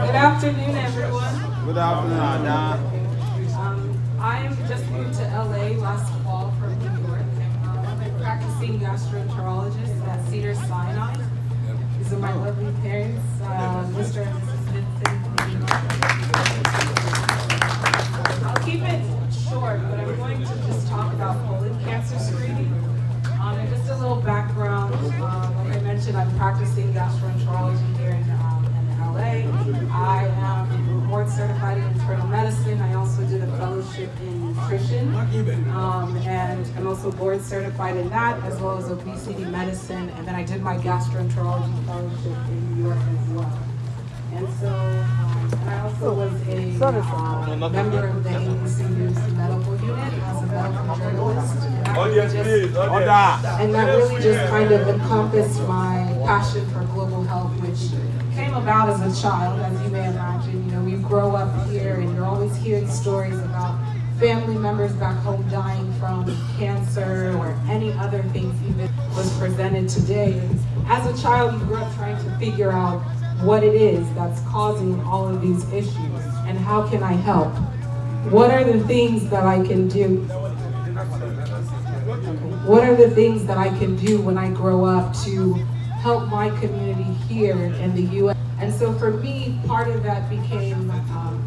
Good afternoon, everyone. Good afternoon, Ada. I am just moved to LA last fall from New York. I'm a practicing gastroenterologist at Cedars-Sinai. These are my lovely parents, Mr. and Mrs. Vincent. I'll keep it short, but I'm going to just talk about colon cancer screening. And just a little background, like I mentioned, I'm practicing gastroenterology here in LA. I am board certified in internal medicine. I also did a fellowship in nutrition, and I'm also board certified in that, as well as obesity medicine. And then I did my gastroenterology fellowship in New York as well. And so, and I also was a member of the ABC News medical unit as a medical journalist. And that really just kind of encompassed my passion for global health, which came about as a child, as you may imagine. You know, we grow up here and you're always hearing stories about family members back home dying from cancer or any other things even was presented today. As a child, you grew up trying to figure out what it is that's causing all of these issues and how can I help? What are the things that I can do? What are the things that I can do when I grow up to help my community here in the U.S.? And so for me, part of that became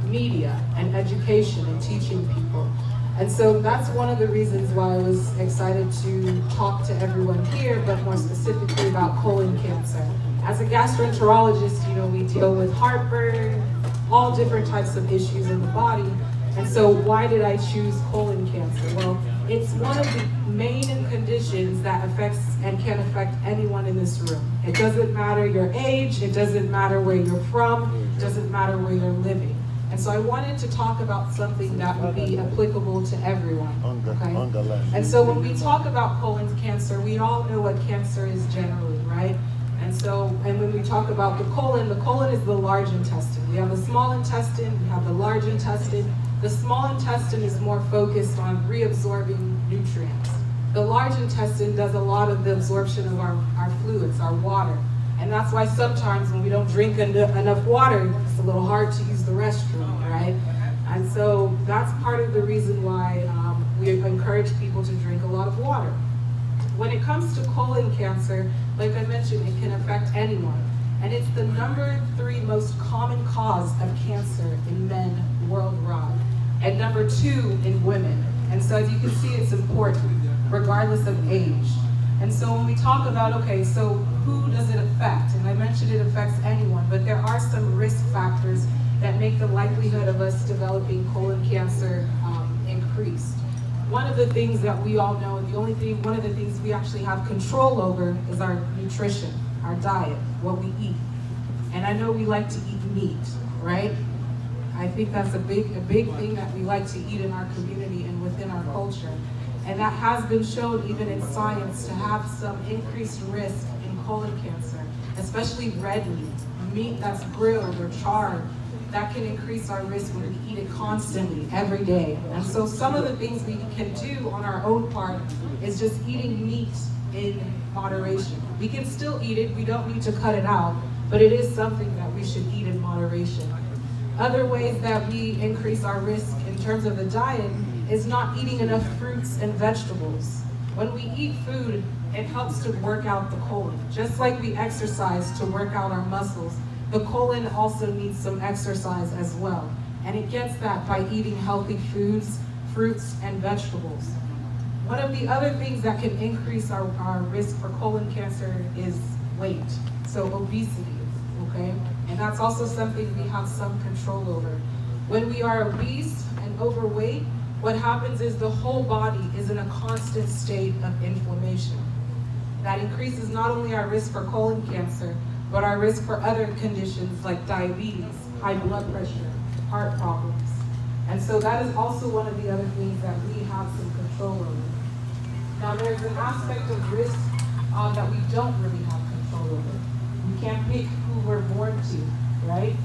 media and education and teaching people. And so that's one of the reasons why I was excited to talk to everyone here, but more specifically about colon cancer. As a gastroenterologist, you know, we deal with heartburn, all different types of issues in the body. And so why did I choose colon cancer? Well, it's one of the main conditions that affects and can affect anyone in this room. It doesn't matter your age, it doesn't matter where you're from, it doesn't matter where you're living. And so I wanted to talk about something that would be applicable to everyone, okay? And so when we talk about colon cancer, we all know what cancer is generally, right? And so, and when we talk about the colon is the large intestine. We have the small intestine, we have the large intestine. The small intestine is more focused on reabsorbing nutrients. The large intestine does a lot of the absorption of our fluids, our water. And that's why sometimes when we don't drink enough water, it's a little hard to use the restroom, right? And so that's part of the reason why we encourage people to drink a lot of water. When it comes to colon cancer, like I mentioned, it can affect anyone. And it's the #3 most common cause of cancer in men worldwide, and #2 in women. And so as you can see, it's important, regardless of age. And so when we talk about, okay, so who does it affect? And I mentioned it affects anyone, but there are some risk factors that make the likelihood of us developing colon cancer increased. One of the things that we all know, one of the things we actually have control over is our nutrition, our diet, what we eat. And I know we like to eat meat, right? I think that's a big thing that we like to eat in our community and within our culture. And that has been shown even in science to have some increased risk in colon cancer, especially red meat that's grilled or charred. That can increase our risk when we eat it constantly, every day. And so some of the things we can do on our own part is just eating meat in moderation. We can still eat it, we don't need to cut it out, but it is something that we should eat in moderation. Other ways that we increase our risk in terms of the diet is not eating enough fruits and vegetables. When we eat food, it helps to work out the colon. Just like we exercise to work out our muscles, the colon also needs some exercise as well. And it gets that by eating healthy foods, fruits, and vegetables. One of the other things that can increase our risk for colon cancer is weight, so obesity, okay? And that's also something we have some control over. When we are obese and overweight, what happens is the whole body is in a constant state of inflammation. That increases not only our risk for colon cancer, but our risk for other conditions like diabetes, high blood pressure, heart problems. And so that is also one of the other things that we have some control over. Now there's an aspect of risk that we don't really have control over. We can't pick who we're born to, right?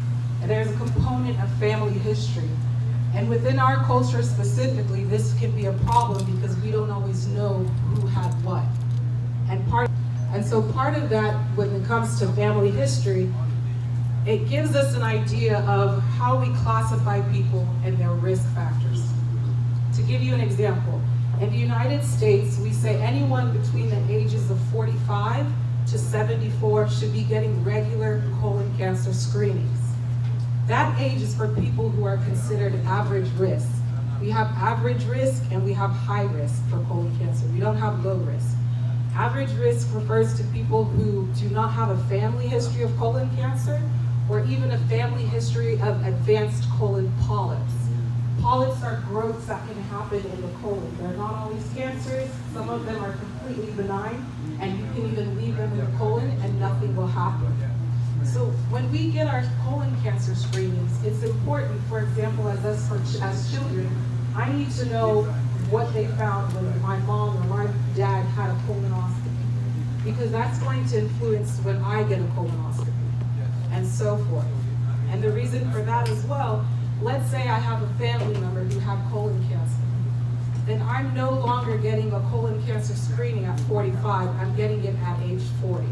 And there's a component of family history. And within our culture specifically, this can be a problem because we don't always know who had what. And so part of that, when it comes to family history, it gives us an idea of how we classify people and their risk factors. To give you an example, in the United States, we say anyone between the ages of 45 to 74 should be getting regular colon cancer screenings. That age is for people who are considered average risk. We have average risk and we have high risk for colon cancer. We don't have low risk. Average risk refers to people who do not have a family history of colon cancer or even a family history of advanced colon polyps. Polyps are growths that can happen in the colon. They're not always cancers. Some of them are completely benign, and you can even leave them in the colon and nothing will happen. So when we get our colon cancer screenings, it's important, for example, as children, I need to know what they found when my mom or my dad had a colonoscopy, because that's going to influence when I get a colonoscopy, and so forth. And the reason for that as well, let's say I have a family member who had colon cancer, then I'm no longer getting a colon cancer screening at 45, I'm getting it at age 40.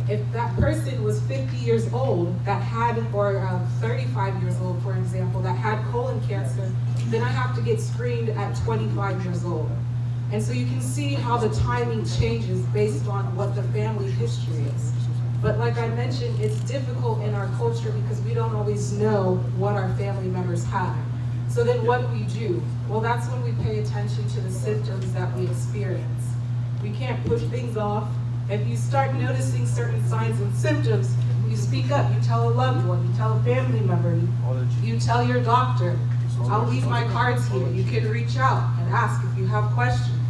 If that person was 50 years old that had, or 35 years old, for example, that had colon cancer, then I have to get screened at 25 years old. And so you can see how the timing changes based on what the family history is. But like I mentioned, it's difficult in our culture because we don't always know what our family members have. So then what do we do? Well, that's when we pay attention to the symptoms that we experience. We can't push things off. If you start noticing certain signs and symptoms, you speak up, you tell a loved one, you tell a family member, you tell your doctor. I'll leave my cards here. You can reach out and ask if you have questions.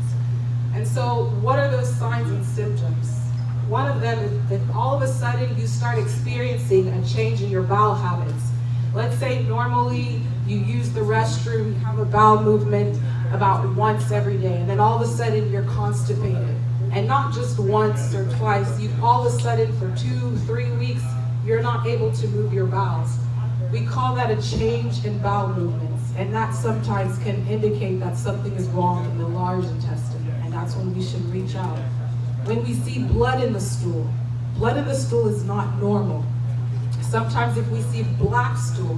And so what are those signs and symptoms? One of them is if all of a sudden you start experiencing a change in your bowel habits. Let's say normally you use the restroom, you have a bowel movement about once every day, and then all of a sudden you're constipated. And not just once or twice, you all of a sudden for 2-3 weeks, you're not able to move your bowels. We call that a change in bowel movements, and that sometimes can indicate that something is wrong in the large intestine, and that's when we should reach out. When we see blood in the stool is not normal. Sometimes if we see black stool,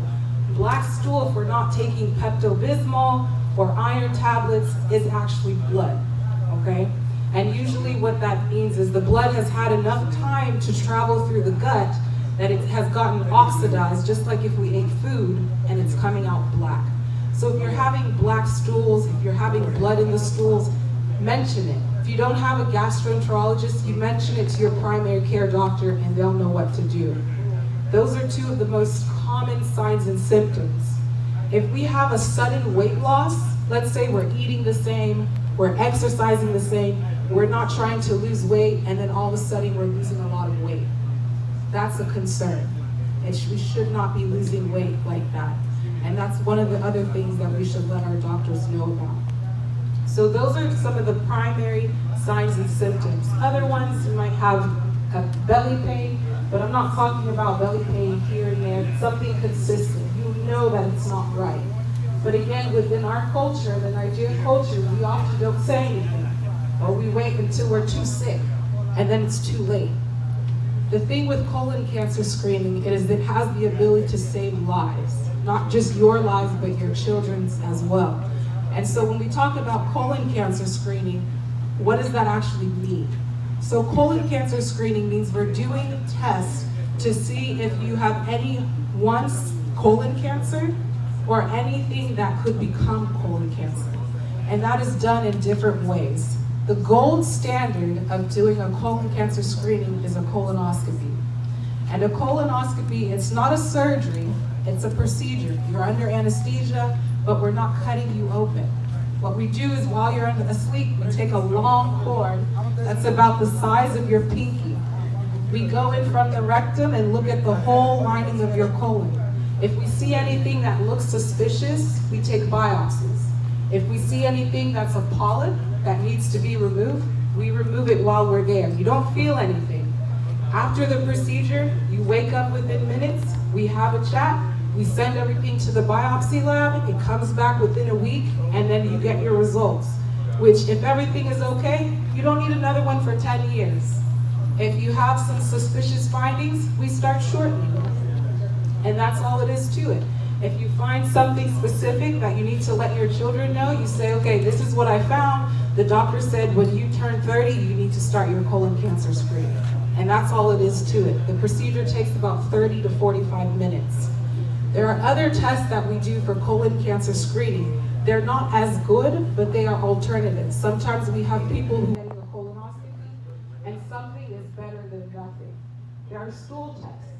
if we're not taking Pepto-Bismol or iron tablets, is actually blood, okay? And usually what that means is the blood has had enough time to travel through the gut that it has gotten oxidized, just like if we ate food and it's coming out black. So if you're having black stools, if you're having blood in the stools, mention it. If you don't have a gastroenterologist, you mention it to your primary care doctor and they'll know what to do. Those are two of the most common signs and symptoms. If we have a sudden weight loss, let's say we're eating the same, we're exercising the same, we're not trying to lose weight, and then all of a sudden we're losing a lot of weight. That's a concern. We should not be losing weight like that. And that's one of the other things that we should let our doctors know about. So those are some of the primary signs and symptoms. Other ones, you might have a belly pain, but I'm not talking about belly pain here and there, something consistent. You know that it's not right. But again, within our culture, the Nigerian culture, we often don't say anything. Or we wait until we're too sick, and then it's too late. The thing with colon cancer screening is it has the ability to save lives. Not just your lives, but your children's as well. And so when we talk about colon cancer screening, what does that actually mean? So colon cancer screening means we're doing tests to see if you have any colon cancer or anything that could become colon cancer. And that is done in different ways. The gold standard of doing a colon cancer screening is a colonoscopy. And a colonoscopy, it's not a surgery, it's a procedure. You're under anesthesia, but we're not cutting you open. What we do is while you're asleep, we take a long cord that's about the size of your pinky. We go in from the rectum and look at the whole lining of your colon. If we see anything that looks suspicious, we take biopsies. If we see anything that's a polyp that needs to be removed, we remove it while we're there. You don't feel anything. After the procedure, you wake up within minutes, we have a chat, we send everything to the biopsy lab, it comes back within a week, and then you get your results. Which, if everything is okay, you don't need another one for 10 years. If you have some suspicious findings, we start shortening. And that's all it is to it. If you find something specific that you need to let your children know, you say, okay, this is what I found. The doctor said when you turn 30, you need to start your colon cancer screening. And that's all it is to it. The procedure takes about 30 to 45 minutes. There are other tests that we do for colon cancer screening. They're not as good, but they are alternatives. Sometimes we have people who are getting a colonoscopy, and something is better than nothing. There are stool tests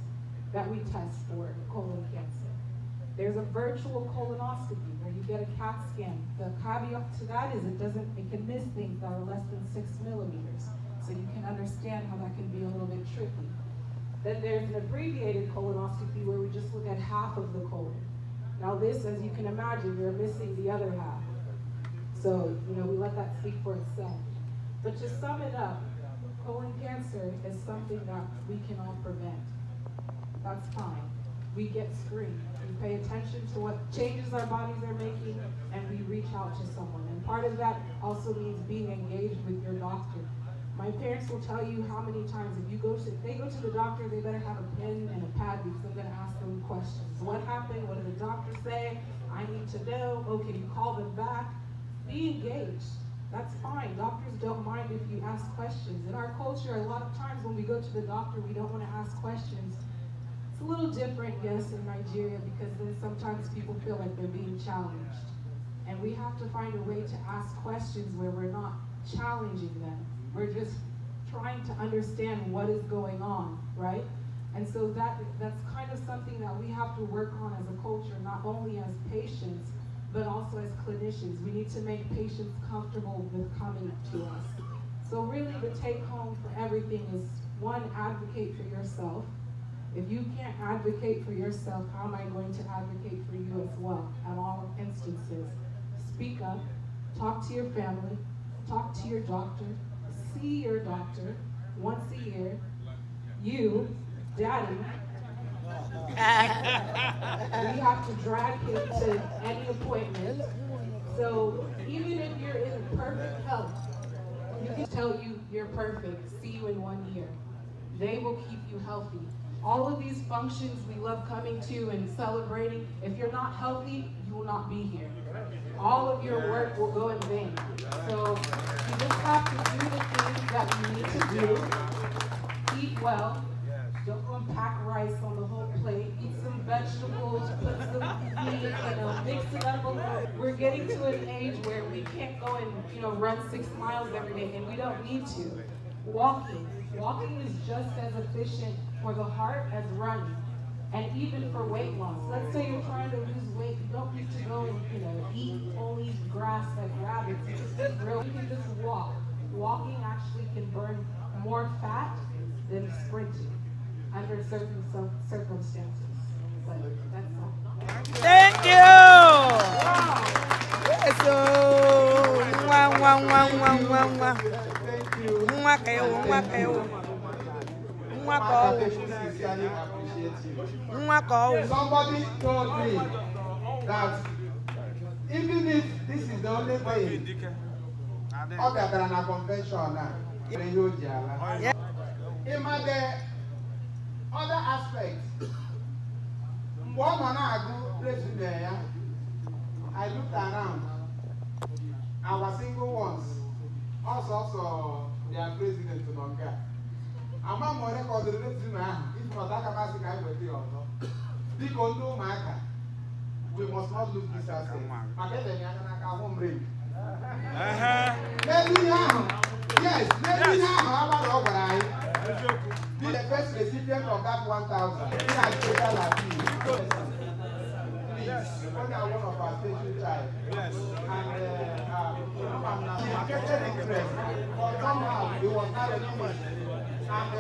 that we test for colon cancer. There's a virtual colonoscopy where you get a CAT scan. The caveat to that is it can miss things that are less than 6 millimeters. So you can understand how that can be a little bit tricky. Then there's an abbreviated colonoscopy where we just look at half of the colon. Now this, as you can imagine, you're missing the other half. So, we let that speak for itself. But to sum it up, colon cancer is something that we can all prevent. That's fine. We get screened. We pay attention to what changes our bodies are making, and we reach out to someone. And part of that also means being engaged with your doctor. My parents will tell you how many times if they go to the doctor, they better have a pen and a pad because I'm going to ask them questions. What happened? What did the doctor say? I need to know. Oh, can you call them back? Be engaged. That's fine. Doctors don't mind if you ask questions. In our culture, a lot of times when we go to the doctor, we don't want to ask questions. It's a little different, yes, in Nigeria, because then sometimes people feel like they're being challenged. And we have to find a way to ask questions where we're not challenging them. We're just trying to understand what is going on, right? And so that's kind of something that we have to work on as a culture, not only as patients, but also as clinicians. We need to make patients comfortable with coming to us. So really the take home for everything is, one, advocate for yourself. If you can't advocate for yourself, how am I going to advocate for you as well at all instances? Speak up, talk to your family, talk to your doctor, see your doctor once a year. You, daddy, we have to drag him to any appointment. So even if you're in perfect health, you can tell you you're perfect, see you in 1 year. They will keep you healthy. All of these functions we love coming to and celebrating, if you're not healthy, you will not be here. All of your work will go in vain. So you just have to do the things that you need to do. Eat well. Don't go and pack rice on the whole plate. Eat some vegetables, put some meat, mix it up a little. We're getting to an age where we can't go and run 6 miles every day, and we don't need to. Walking is just as efficient for the heart as running, and even for weight loss. Let's say you're trying to lose weight, you don't need to go eat only grass like rabbits. You can just walk. Walking actually can burn more fat than sprinting under certain circumstances. But that's all. Thank you. So, Somebody told me that even if this is the only thing, other than a convention now, in the other aspect, I looked around. Our single ones, also their president to Nonga. I'm not more record the reason if not Akamasi guy with you or not. Because no matter, we must not lose this asset. Maybe now, yes, maybe now, how about override? Be the first recipient of that 1,000. Please, when I one of our special child, and she getting interest, but somehow it was not a finish. And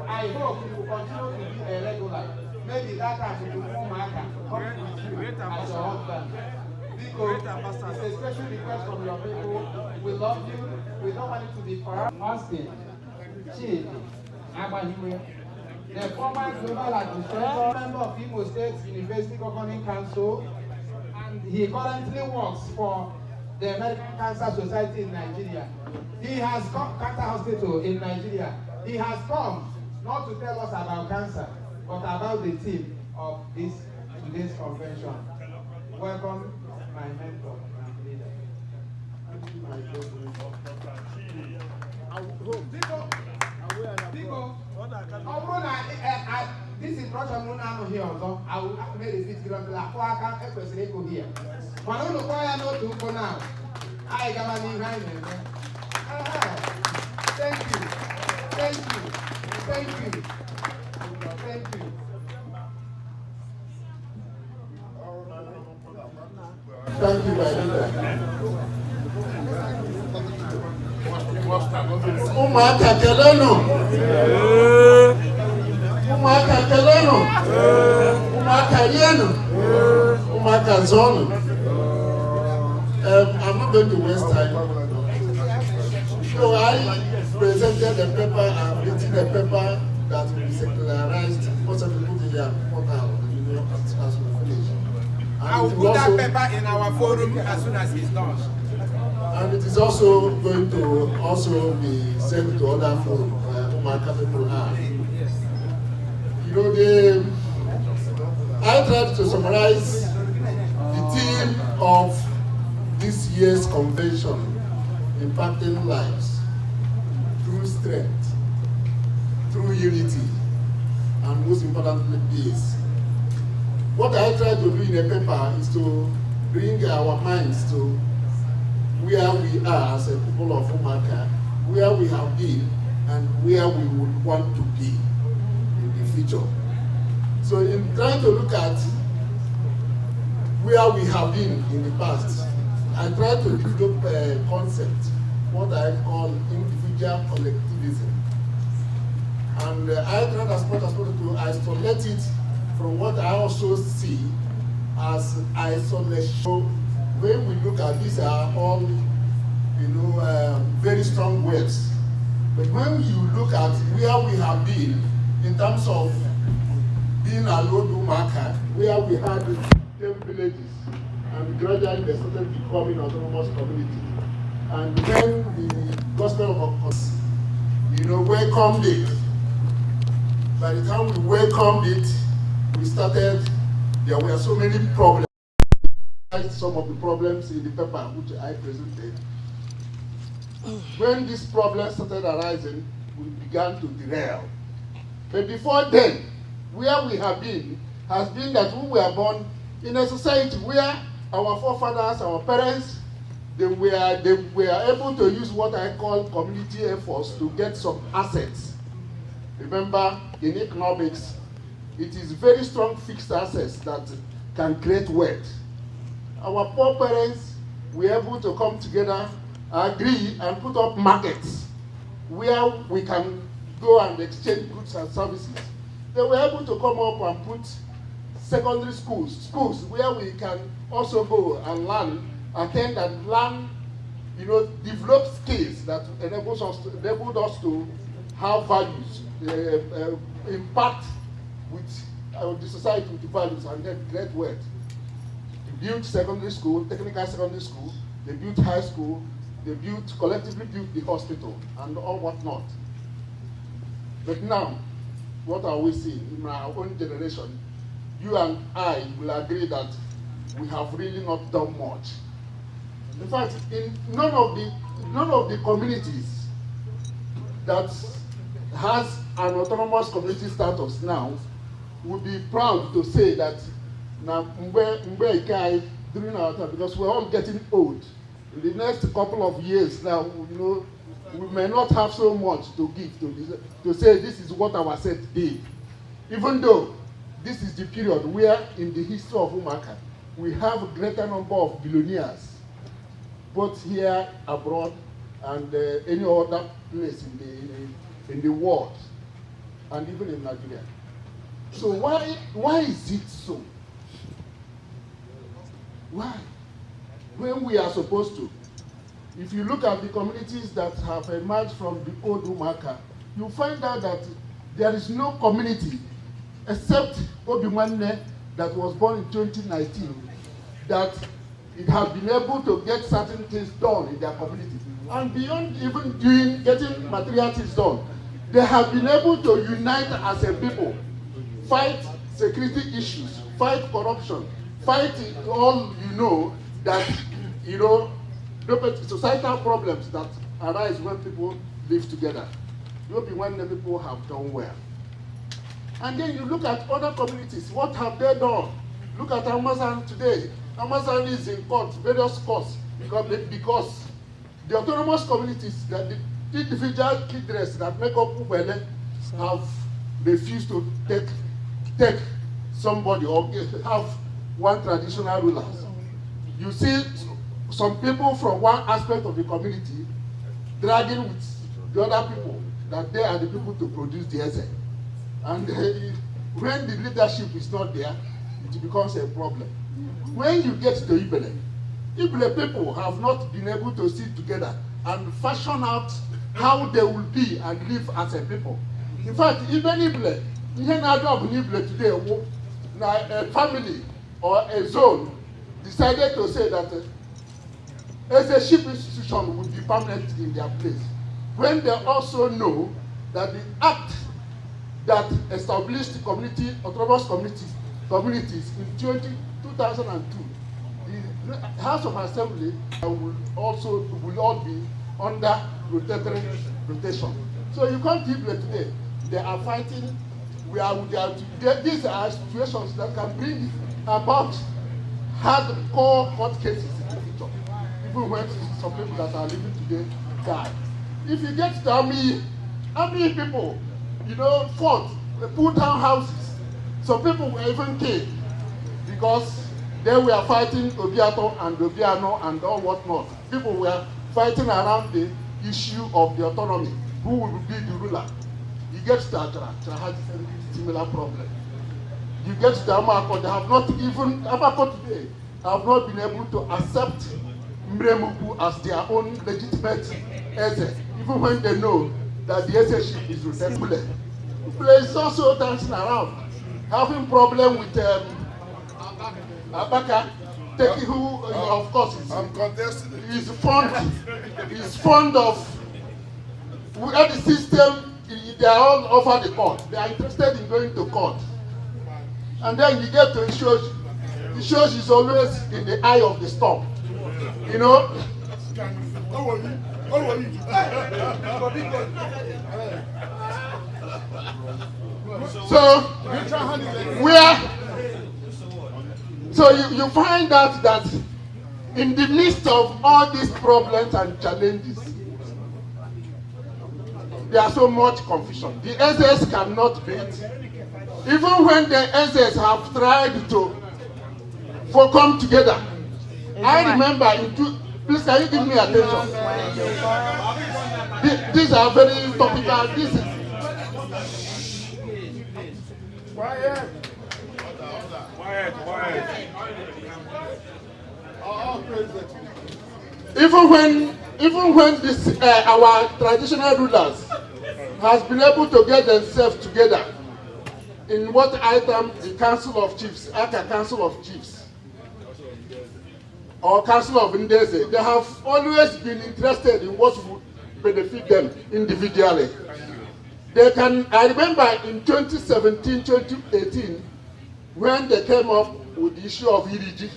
I hope you will continue to be a regular. Maybe that time it will be Umuaka, come with you as your husband. Because it's a special request from your people. We love you. We don't want it to be far. Austin, Chief, Agbahime, the former global administrator, member of Imo State University Governing Council, and he currently works for the American Cancer Society in Nigeria. He has come Cancer Hospital in Nigeria. He has come not to tell us about cancer, but about the team of this to this convention. Welcome, my mentor and leader. This is Russia Muna here also. I will make a 50 gram black waka equal here. But I don't know no to go now. I got my name. Thank you. Thank you. Thank you. Thank you. Thank you, my leader. Umuaka keleno. Umuaka keleno. Umuaka yeno. Umuaka zone. I'm not going to waste time. So I presented the paper and written the paper that will be secularized. Most of the people in their portal, as we finish. I will put that paper in our forum as soon as it's done. And it is also going to also be sent to other forums where Umuaka people are. You know, I tried to summarize the theme of this year's convention, impacting lives through strength, through unity, and most importantly, peace. What I try to do in a paper is to bring our minds to where we are as a people of Umuaka, where we have been, and where we would want to be in the future. So in trying to look at where we have been in the past, I try to develop a concept, what I call individual collectivism. And I try as much as possible to isolate it from what I also see as isolation. When we look at these are all, you know, very strong words. But when you look at where we have been in terms of being a low Umuaka, where we had 10 villages, and gradually they started becoming autonomous community. And when the gospel of us, you know, welcomed it, by the time we welcomed it, we started, there were so many problems. Some of the problems in the paper which I presented. When these problems started arising, we began to derail. But before then, where we have been has been that we were born in a society where our forefathers, our parents, they were able to use what I call community efforts to get some assets. Remember, in economics, it is very strong fixed assets that can create wealth. Our poor parents were able to come together, agree, and put up markets where we can go and exchange goods and services. They were able to come up and put secondary schools where we can also go and learn, attend and learn, you know, develop skills that enabled us to have values, impact with the society with the values and get great wealth. They built secondary school, technical secondary school, they built high school, they collectively built the hospital and all whatnot. But now, what are we seeing in our own generation? You and I will agree that we have really not done much. In fact, in none of the communities that has an autonomous community status now would be proud to say that now during our time, because we're all getting old. In the next couple of years now, you know, we may not have so much to give to say this is what our set did. Even though this is the period where in the history of Umuaka, we have a greater number of billionaires, both here abroad and any other place in the world, and even in Nigeria. So why is it so? Why? When we are supposed to. If you look at the communities that have emerged from the old Umuaka, you find out that there is no community except Obiwanne that was born in 2019 that it has been able to get certain things done in their community. And beyond even getting material things done, they have been able to unite as a people, fight security issues, fight corruption, fight all that societal problems that arise when people live together. You'll be when the people have done well. And then you look at other communities, what have they done? Look at Amazon today. Amazon is in court, various courts, because the autonomous communities, that the individual kindreds that make up Ubele have refused to take somebody or have one traditional ruler. You see some people from one aspect of the community dragging with the other people that they are the people to produce the essay. And when the leadership is not there, it becomes a problem. When you get to Ibele people have not been able to sit together and fashion out how they will be and live as a people. In fact, even Ibele today, a family or a zone decided to say that as a ship institution would be permanent in their place, when they also know that the act that established autonomous communities in 2002, the House of Assembly will all be under rotation. So you can't deal with today. They are fighting. These are situations that can bring about hardcore court cases in the future, even when some people that are living today die. If you get to army people, fought, they put down houses. Some people were even killed because they were fighting Obiato and Obiano and all whatnot. People were fighting around the issue of the autonomy. Who will be the ruler? You get to Ajara has a similar problem. You get to the Umuaka, they have not even, Umuaka today, have not been able to accept Mremuku as their own legitimate Eze, even when they know that the Eze-ship is rotated. People is also dancing around, having problem with Abaka, taking who, of course, is fond of the system. They are all over the court. They are interested in going to court. And then you get to Ishoji. Ishoji is always in the eye of the storm. So you find out that in the midst of all these problems and challenges, there are so much confusion. The SS cannot beat. Even when the SS have tried to come together, I remember please can you give me attention? These are very topical. This is quiet. Even when this our traditional rulers has been able to get themselves together in what I term the Council of Chiefs, Aka Council of Chiefs, or Council of Ndeze, they have always been interested in what would benefit them individually. I remember in 2017, 2018, when they came up with the issue of Iriji,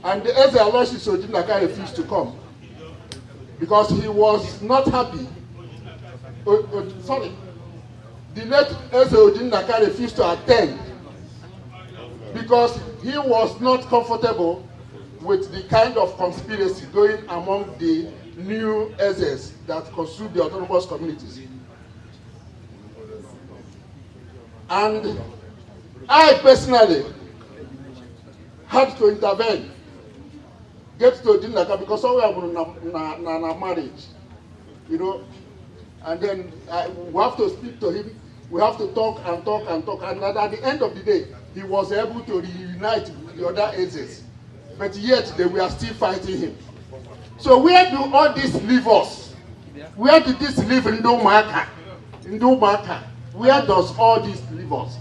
and the Eze Aloysius Ojinaka refused to come because he was not happy. The late Eze Ojinaka refused to attend because he was not comfortable with the kind of conspiracy going among the new Ezes that constitute the autonomous communities. And I personally had to intervene, get to Ojinaka because we are in a marriage, and then we have to speak to him, we have to talk and talk and talk, and at the end of the day, he was able to reunite with the other Ezes, but yet they were still fighting him. So where do all this leave us? Where did this leave in Umuaka? Where does all this leave us?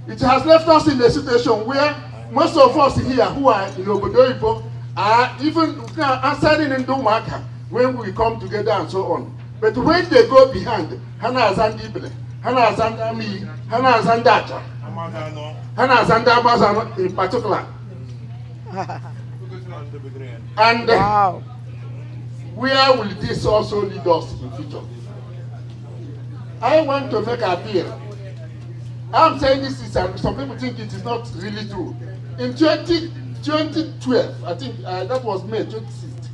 It has left us in a situation where most of us here who are in Obodo are even answering in Umuaka when we come together and so on. But when they go behind, Hana Azandi Ibele, Hana Azanda Mi, Hana Azandacha, Hana Zanda Mazano in particular. And Wow. where will this also lead us in future? I want to make an appeal. I'm saying this is, and some people think it is not really true. In 2012, I think that was May 26th,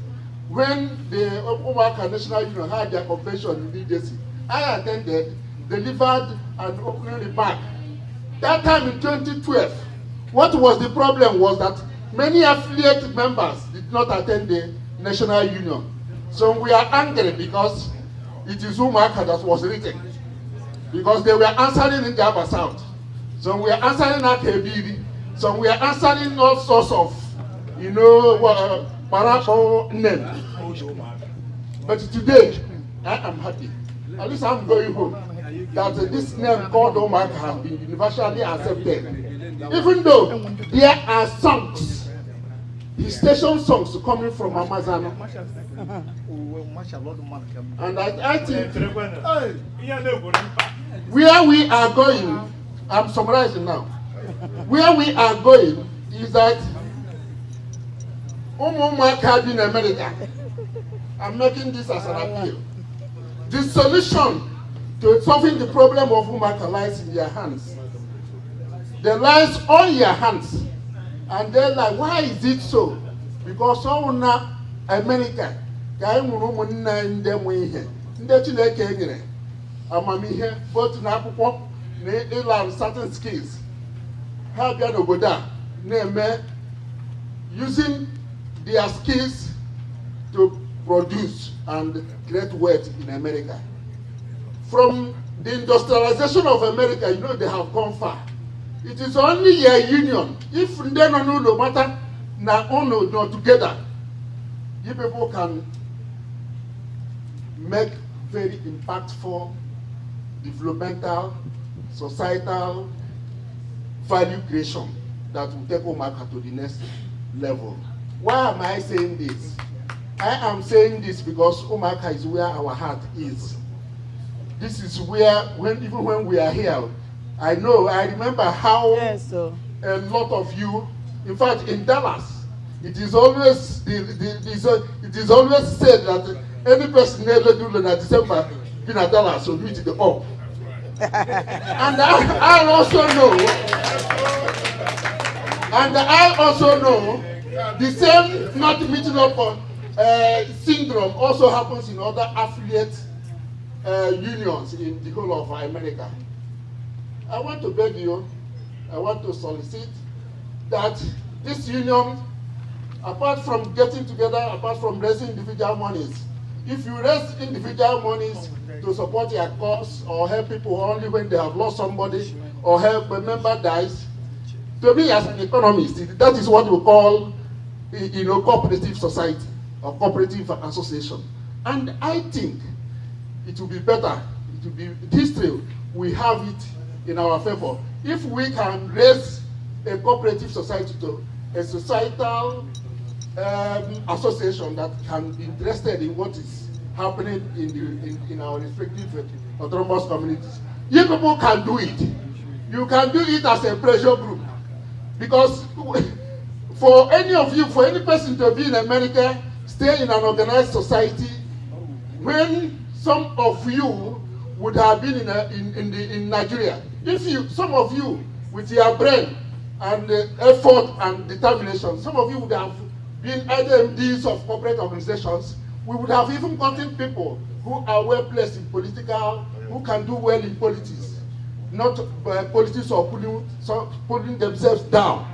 when the Umuaka National Union had their convention in New Jersey, I attended, delivered an opening remark. That time in 2012, what was the problem was that many affiliate members did not attend the National Union. So we are angry because it is Umuaka that was written. Because they were answering in Java South. So we are answering Akebiri. So we are answering all sorts of, you know, Parako name. But today, I am happy. At least I'm going home. That this name called Umuaka has been universally accepted. Even though there are songs, the station songs coming from Amazon. And I think where we are going, I'm summarizing now. Where we are going is that Umuaka in America. I'm making this as an appeal. The solution to solving the problem of Umuaka lies in your hands. They lies on your hands. And they're like, why is it so? Because all now America, both na they learn certain skills. How can Oboda using their skills to produce and create wealth in America? From the industrialization of America, you know they have gone far. It is only a union. If they don't know no matter now on no together, you people can make very impactful developmental, societal value creation that will take Umuaka to the next level. Why am I saying this? I am saying this because Umuaka is where our heart is. This is where, even when we are here, I remember how a lot of you, in fact, in Dallas, it is always it is always said that any person never do in December in Dallas will meet the up. And I also know the same not meeting up syndrome also happens in other affiliate unions in the whole of America. I want to beg you, I want to solicit that this union, apart from getting together, apart from raising individual monies, if you raise individual monies to support your cause or help people only when they have lost somebody or help a member dies, to me as an economist, that is what we call, cooperative society or cooperative association. And I think it will be better, it will be history, we have it in our favor. If we can raise a cooperative society to a societal association that can be interested in what is happening in our respective autonomous communities. You people can do it. You can do it as a pressure group. Because for any of you, for any person to be in America, stay in an organized society, when some of you would have been in Nigeria, some of you with your brain and effort and determination, some of you would have been either MDs of corporate organizations. We would have even gotten people who are well placed in political, who can do well in politics, not politics or pulling themselves down.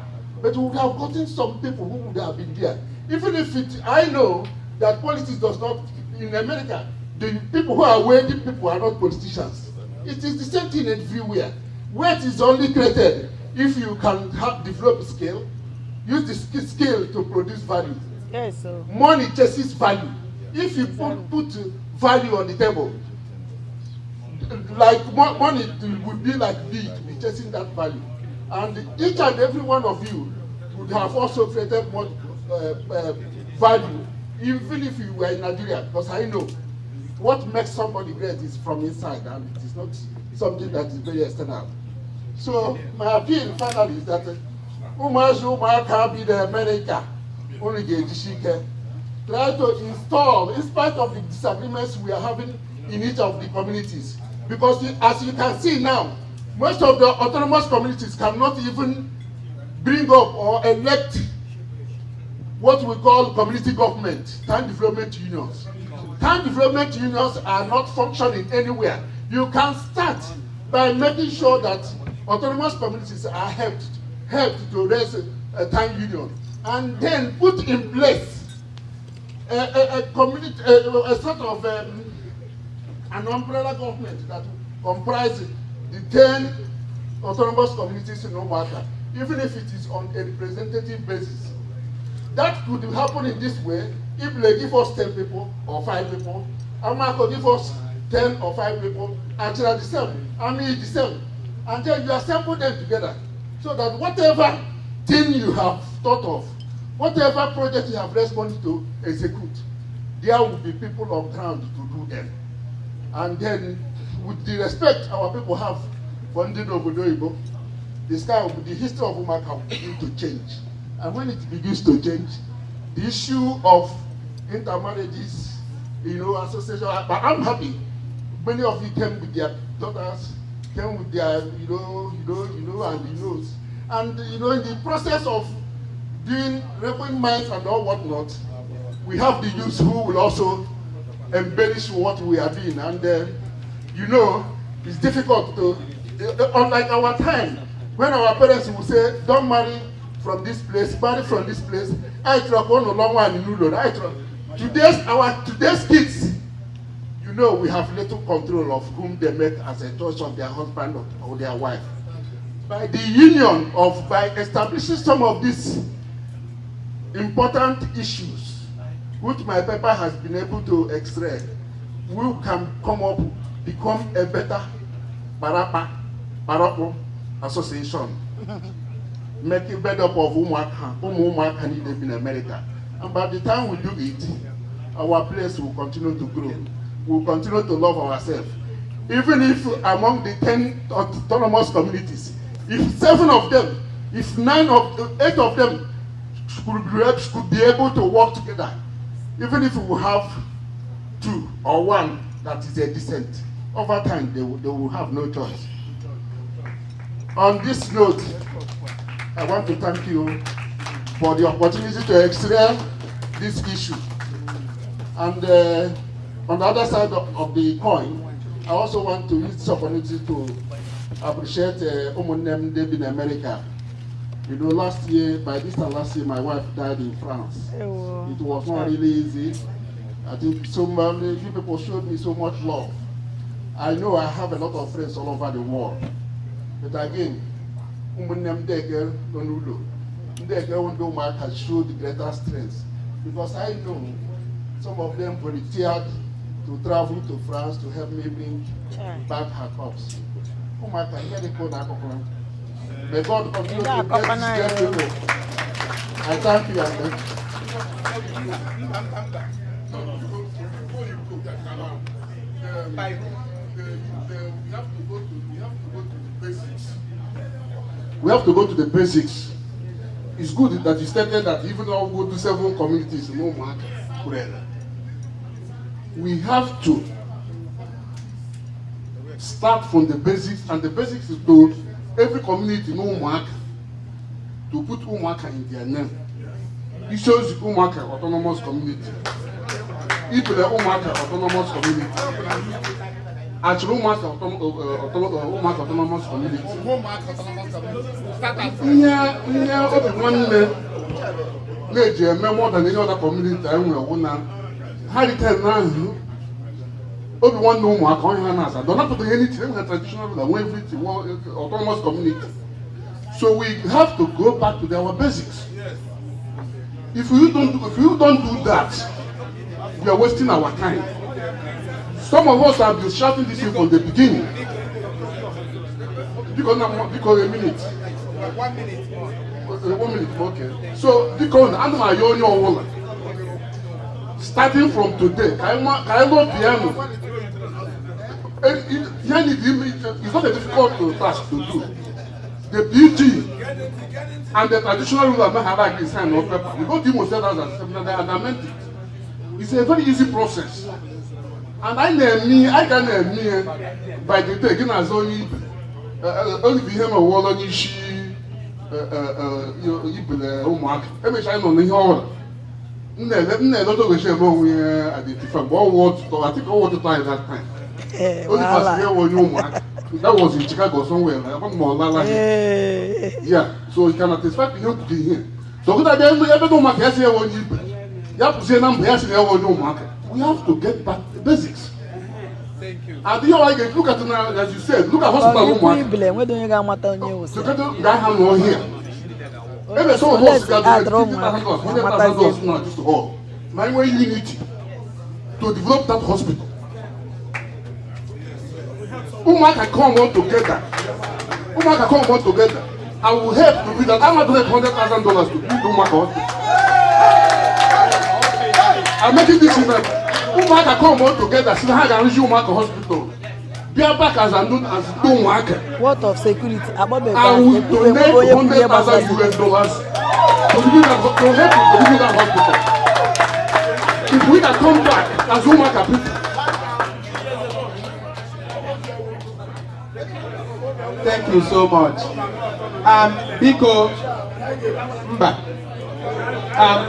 But we would have gotten some people who would have been there. Even if I know that politics does not, in America, the people who are wealthy people are not politicians. It is the same thing everywhere. Wealth is only created if you can develop skill, use the skill to produce value. Yes, sir. Money chases value. If you put value on the table, like money would be like bee to be chasing that value. And each and every one of you would have also created more value, even if you were in Nigeria, because I know what makes somebody great is from inside and it is not something that is very external. So my appeal finally is that Umuaka be the America, only the Jishike. Try to install, in spite of the disagreements we are having in each of the communities. Because as you can see now, most of the autonomous communities cannot even bring up or elect what we call community government, town development unions. Town development unions are not functioning anywhere. You can start by making sure that autonomous communities are helped to raise a town union, and then put in place a community, a sort of an umbrella government that comprises the 10 autonomous communities in Umuaka, even if it is on a representative basis. That could happen in this way if they give us 10 people or 5 people, Umuaka give us 10 or 5 people, Achira the same, Ami the same, and then you assemble them together so that whatever thing you have thought of, whatever project you have responded to execute, there will be people on ground to do them. And then, with the respect our people have for Ndi Obodo Igbo, the history of Umuaka will begin to change. And when it begins to change, the issue of intermarriages, association, but I'm happy. Many of you came with their daughters, came with their, and the nose. And, in the process of doing revenue mines and all whatnot, we have the youth who will also embellish what we are doing. And, it's difficult to, unlike our time, when our parents will say, don't marry from this place, marry from this place. Today's kids, we have little control of whom they make as a choice of their husband or their wife. By the union by establishing some of these important issues, which my paper has been able to extract, we can become a better Barapo association, make a better up of Umuaka needed in America. And by the time we do it, our place will continue to grow. We'll continue to love ourselves. Even if among the 10 autonomous communities, if 7 of them, if 8 of them could be able to work together, even if we have 2 or 1 that is a dissent, over time they will have no choice. On this note, I want to thank you for the opportunity to explain this issue. And on the other side of the coin, I also want to use this opportunity to appreciate Umunem Deb in America. Last year, by this time last year, my wife died in France. It was not really easy. I think so many people showed me so much love. I know I have a lot of friends all over the world. But again, Umunem Degel Donulo, Degel Umuaka has showed the greater strength. Because I know some of them volunteered to travel to France to help me bring back her corpse. Umuaka, may God continue to bless these people. I thank you and thank we have to go to the basics. It's good that you stated that even though we go to 7 communities in Umuaka, we have to start from the basics, and the basics is to every community in Umuaka to put Umuaka in their name. It shows Umuaka autonomous community. If the Umuaka autonomous community, actually Umuaka autonomous community. More than any other community I will Obi-Wan no more Don't not put anything in the traditional everything autonomous community. So we have to go back to our basics. If you don't do that, we are wasting our time. Some of us have been shouting this from the beginning. Because a minute. 1 minute more. 1 minute, okay. So because I'm my own starting from today, Kaimo piano. It's not a difficult task to do. the PG and the traditional ruler may have like sign on paper. We go to Imo State House and amend it. It's a very easy process. And I can name me by the day, again, as only became a wall on Ishi, Umuaka. Every time on the hall. Never to the shame we identify all words, I think all the time that time. Only first year when Umuaka. That was in Chicago somewhere. Yeah, so you can satisfy him to be here. So good idea, we ever do my guess here when you have to say number here when you market. We have to get back to the basics. Thank you. And you know, I look at now, as you said, look at hospital. Where do you get matter news? So that have no here. Every so horse got $50,000 now just to hold. My way unity to develop that hospital. Umuaka come all together. Umuaka come all together. I will help to do that. I'm not going to $100,000 to build Umuaka hospital. I'm making this event. Umuaka come all together. See how I can reach Umuaka hospital. Be back as I know as Umuaka. What of security? I will donate $100,000 to build that hospital. If we can come back as Umuaka people. Thank you so much. Biko Mba,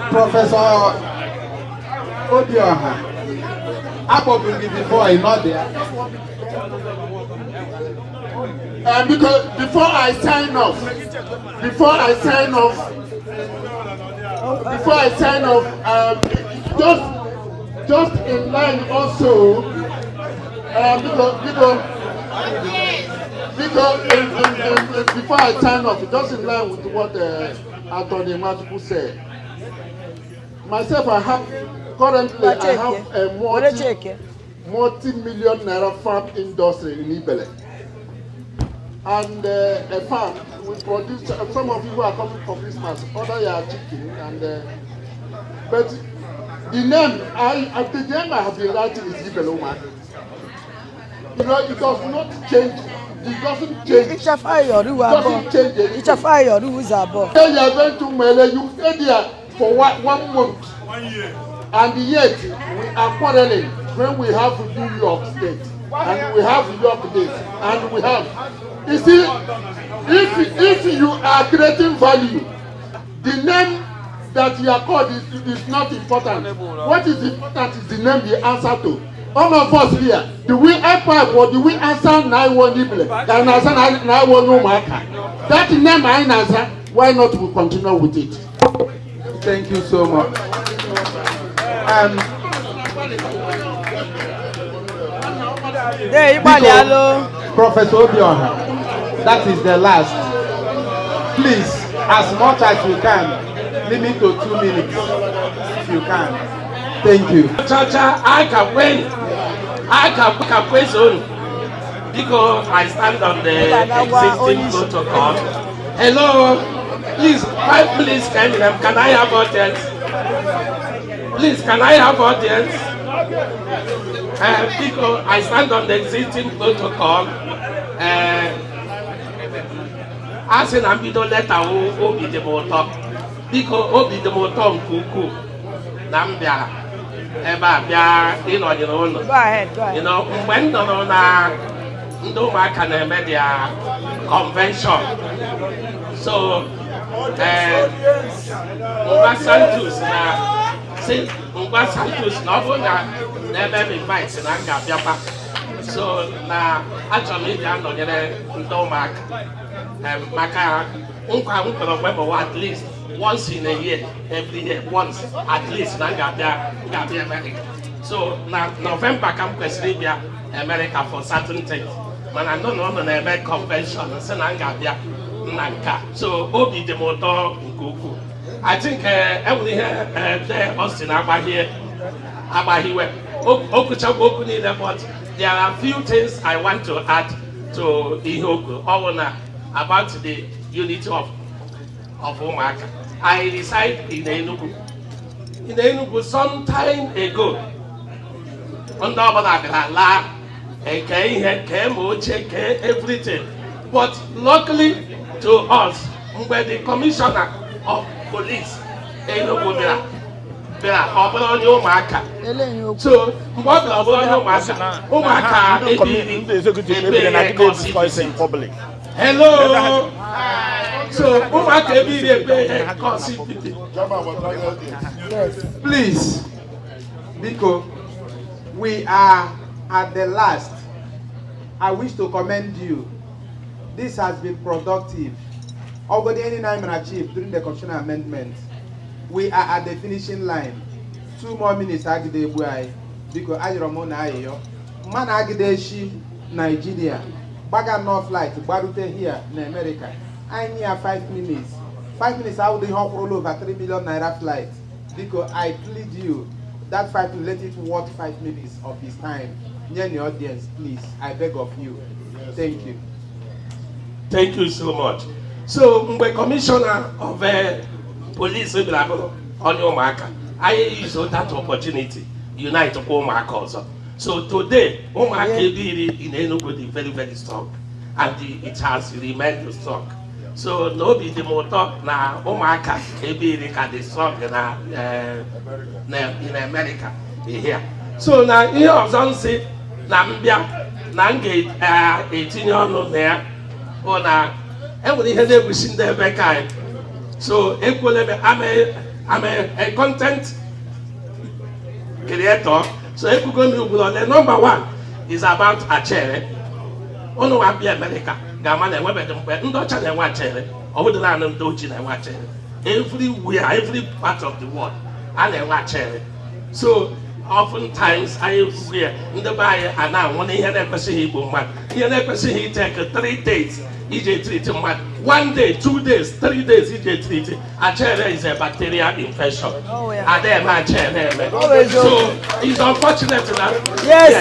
Professor Obioha, Abogungi before I not there. Because before I sign off, just in line also, because before I sign off, just in line with what Anthony Matupu said. Myself, I have a multi-million naira farm industry in Ibele. And a farm, we produce, some of you are coming for Christmas, other are chicken, and but the name I have been writing is Ibele Umuaka. You know, it does not change. It doesn't change. It's a fire. You are going to Mele. You stay there for 1 month. 1 year. And yet we are quarreling when we have New York State and we have New York Days and we have. You see, if you are creating value, the name that you are called is not important. What is important is the name you answer to. All of us here, do we empire or do we answer 91 Ibile and answer 91 Umuaka? That name I answer, why not we continue with it? Thank you so much. Professor Obioha, that is the last. Please, as much as you can, limit to 2 minutes if you can. Thank you. Chacha, I can win. I can win soon because I stand on the existing protocol. Hello, please, can I have audience? Please, can I have audience? Because I stand on the existing protocol. I said I'm going to let Obi the motor because Obi the motor kuku. Nambia. Go ahead. You know, when Umuaka media convention. So, Santos never invites in Anga. So, now actually, I'm not at least once in a year, every year, once at least, America. So now November come to America for certain things. Man, I don't know the American convention. So Obi the motor Goku. I think every there Austin about here. But there are a few things I want to add to Ihoku about the unity of Umuaka. I reside in Enugu. In Enugu some time ago. Everything. But luckily, to us when the commissioner of police Enugu bịara ọ bụrụ onye ụmụaka so mgbe ọ bịara ọ bụrụ onye ụmụaka ebiri hello so ụmụaka ebiri ebe consistency. Please, Biko, we are at the last. I wish to commend you. This has been productive. Over the any time achieved during the constitutional amendment, we are at the finishing line. 2 more minutes agide buai because ayiromona ayo. Man agide shi Nigeria. Baga no flight barute here in America. I need 5 minutes. 5 minutes I would help roll over 3 million naira flight. Because I plead you that 5 minutes, let it worth 5 minutes of his time. Near the audience, please. I beg of you. Thank you. Thank you so much. So, the commissioner of police on Umuaka, I use that opportunity unite Umuaka also. So today, Umuaka in Enugu is very, very strong, and it has remained strong. So nobody the motor na Umuaka is strong in America here. So now here I was say Nambia Nange 18 years there. On every head we seen there back. So equally I'm a content creator. So if you go to the number 1 is about a chair. Ono wa be America. Gamana we be dem ndo cha na wa chair. Owo de na ndo chi na wa chair. Everywhere, every part of the world, and a wa chair. So oftentimes I wear in the buy and now one here that person he boom man. Here that person he take 3 days. EJ treating man 1 day, 2 days, 3 days EJ treating. A chair is a bacterial infection. And then my chair so it's unfortunate that it's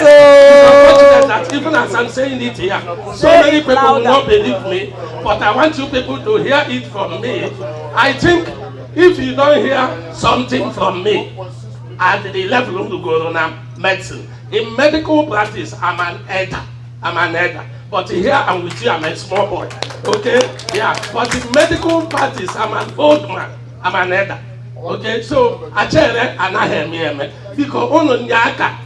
unfortunate that even as I'm saying it here, so many people will not believe me, but I want you people to hear it from me. I think if you don't hear something from me at the level of the Corona medicine, in medical practice, I'm an elder. But here I'm with you, I'm a small boy. Okay? Yeah. But in medical practice, I'm an old man. I'm an elder. Okay? So, I tell you, and I hear me. Because on Nyaka,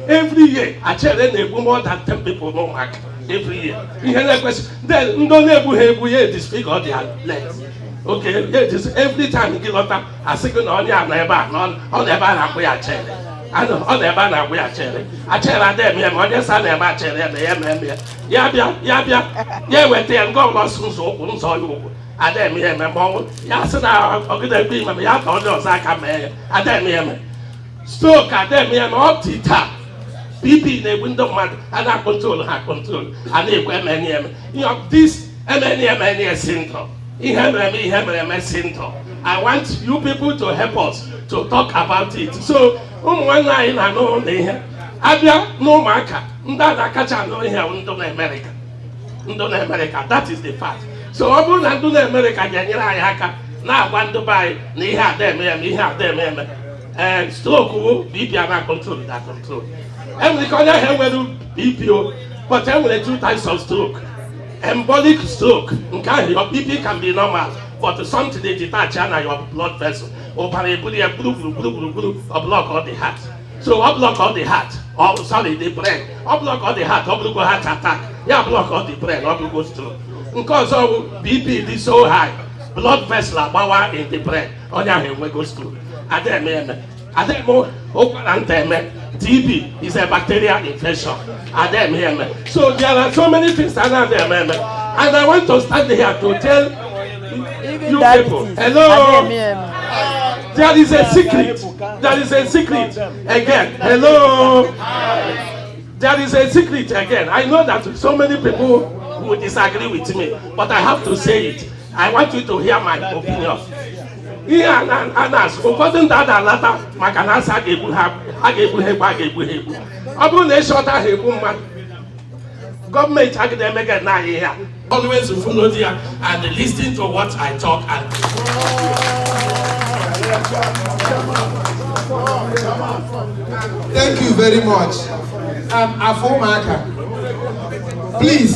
every year, I tell you, more than 10 people know Maka. Every year. Then, don't disfigure their legs. Okay? Every time you get on that, I say, on your neighbor, on the banner, we are chairing. I know all the banner we are chairing. I chair at them, yeah, my son, my chair, yeah, went there and go lost so you. I them, yeah, my mom, yes, now, I'll get a beam, and I told you, I come here. I them, yeah, stroke at them, yeah, not tita. PP in the window, man, and I control her control. And they were many, you know, this MNM syndrome. I want you people to help us to talk about it. So, one line I know here. Abia no marker. Ndana kacha no here in America. America. That is the fact. So, Abu Nandu America, Yanira Yaka, now want to buy, they have them, and stroke, BP are control that control. And we call that BPO, but I will 2 types of stroke. Embolic stroke, your BP can be normal, but something they detach and your blood vessel, or block all the heart. So I block all the heart, or sorry, the brain. I block all the heart, or go heart attack. Yeah, block all the brain, or go stroke. Because of BP is so high, blood vessel are in the brain, or yeah, we go stroke. And then more, TB is a bacterial infection. So there are so many things around them, and I want to stand here to tell you people, hello, there is a secret. There is a secret again. Hello, there is a secret again. I know that so many people will disagree with me, but I have to say it. I want you to hear my opinion. Here and as according to that latter, my canals I gave you have government academic and now here. Always follow there and listen to what I talk and thank you very much. Umuaka, please.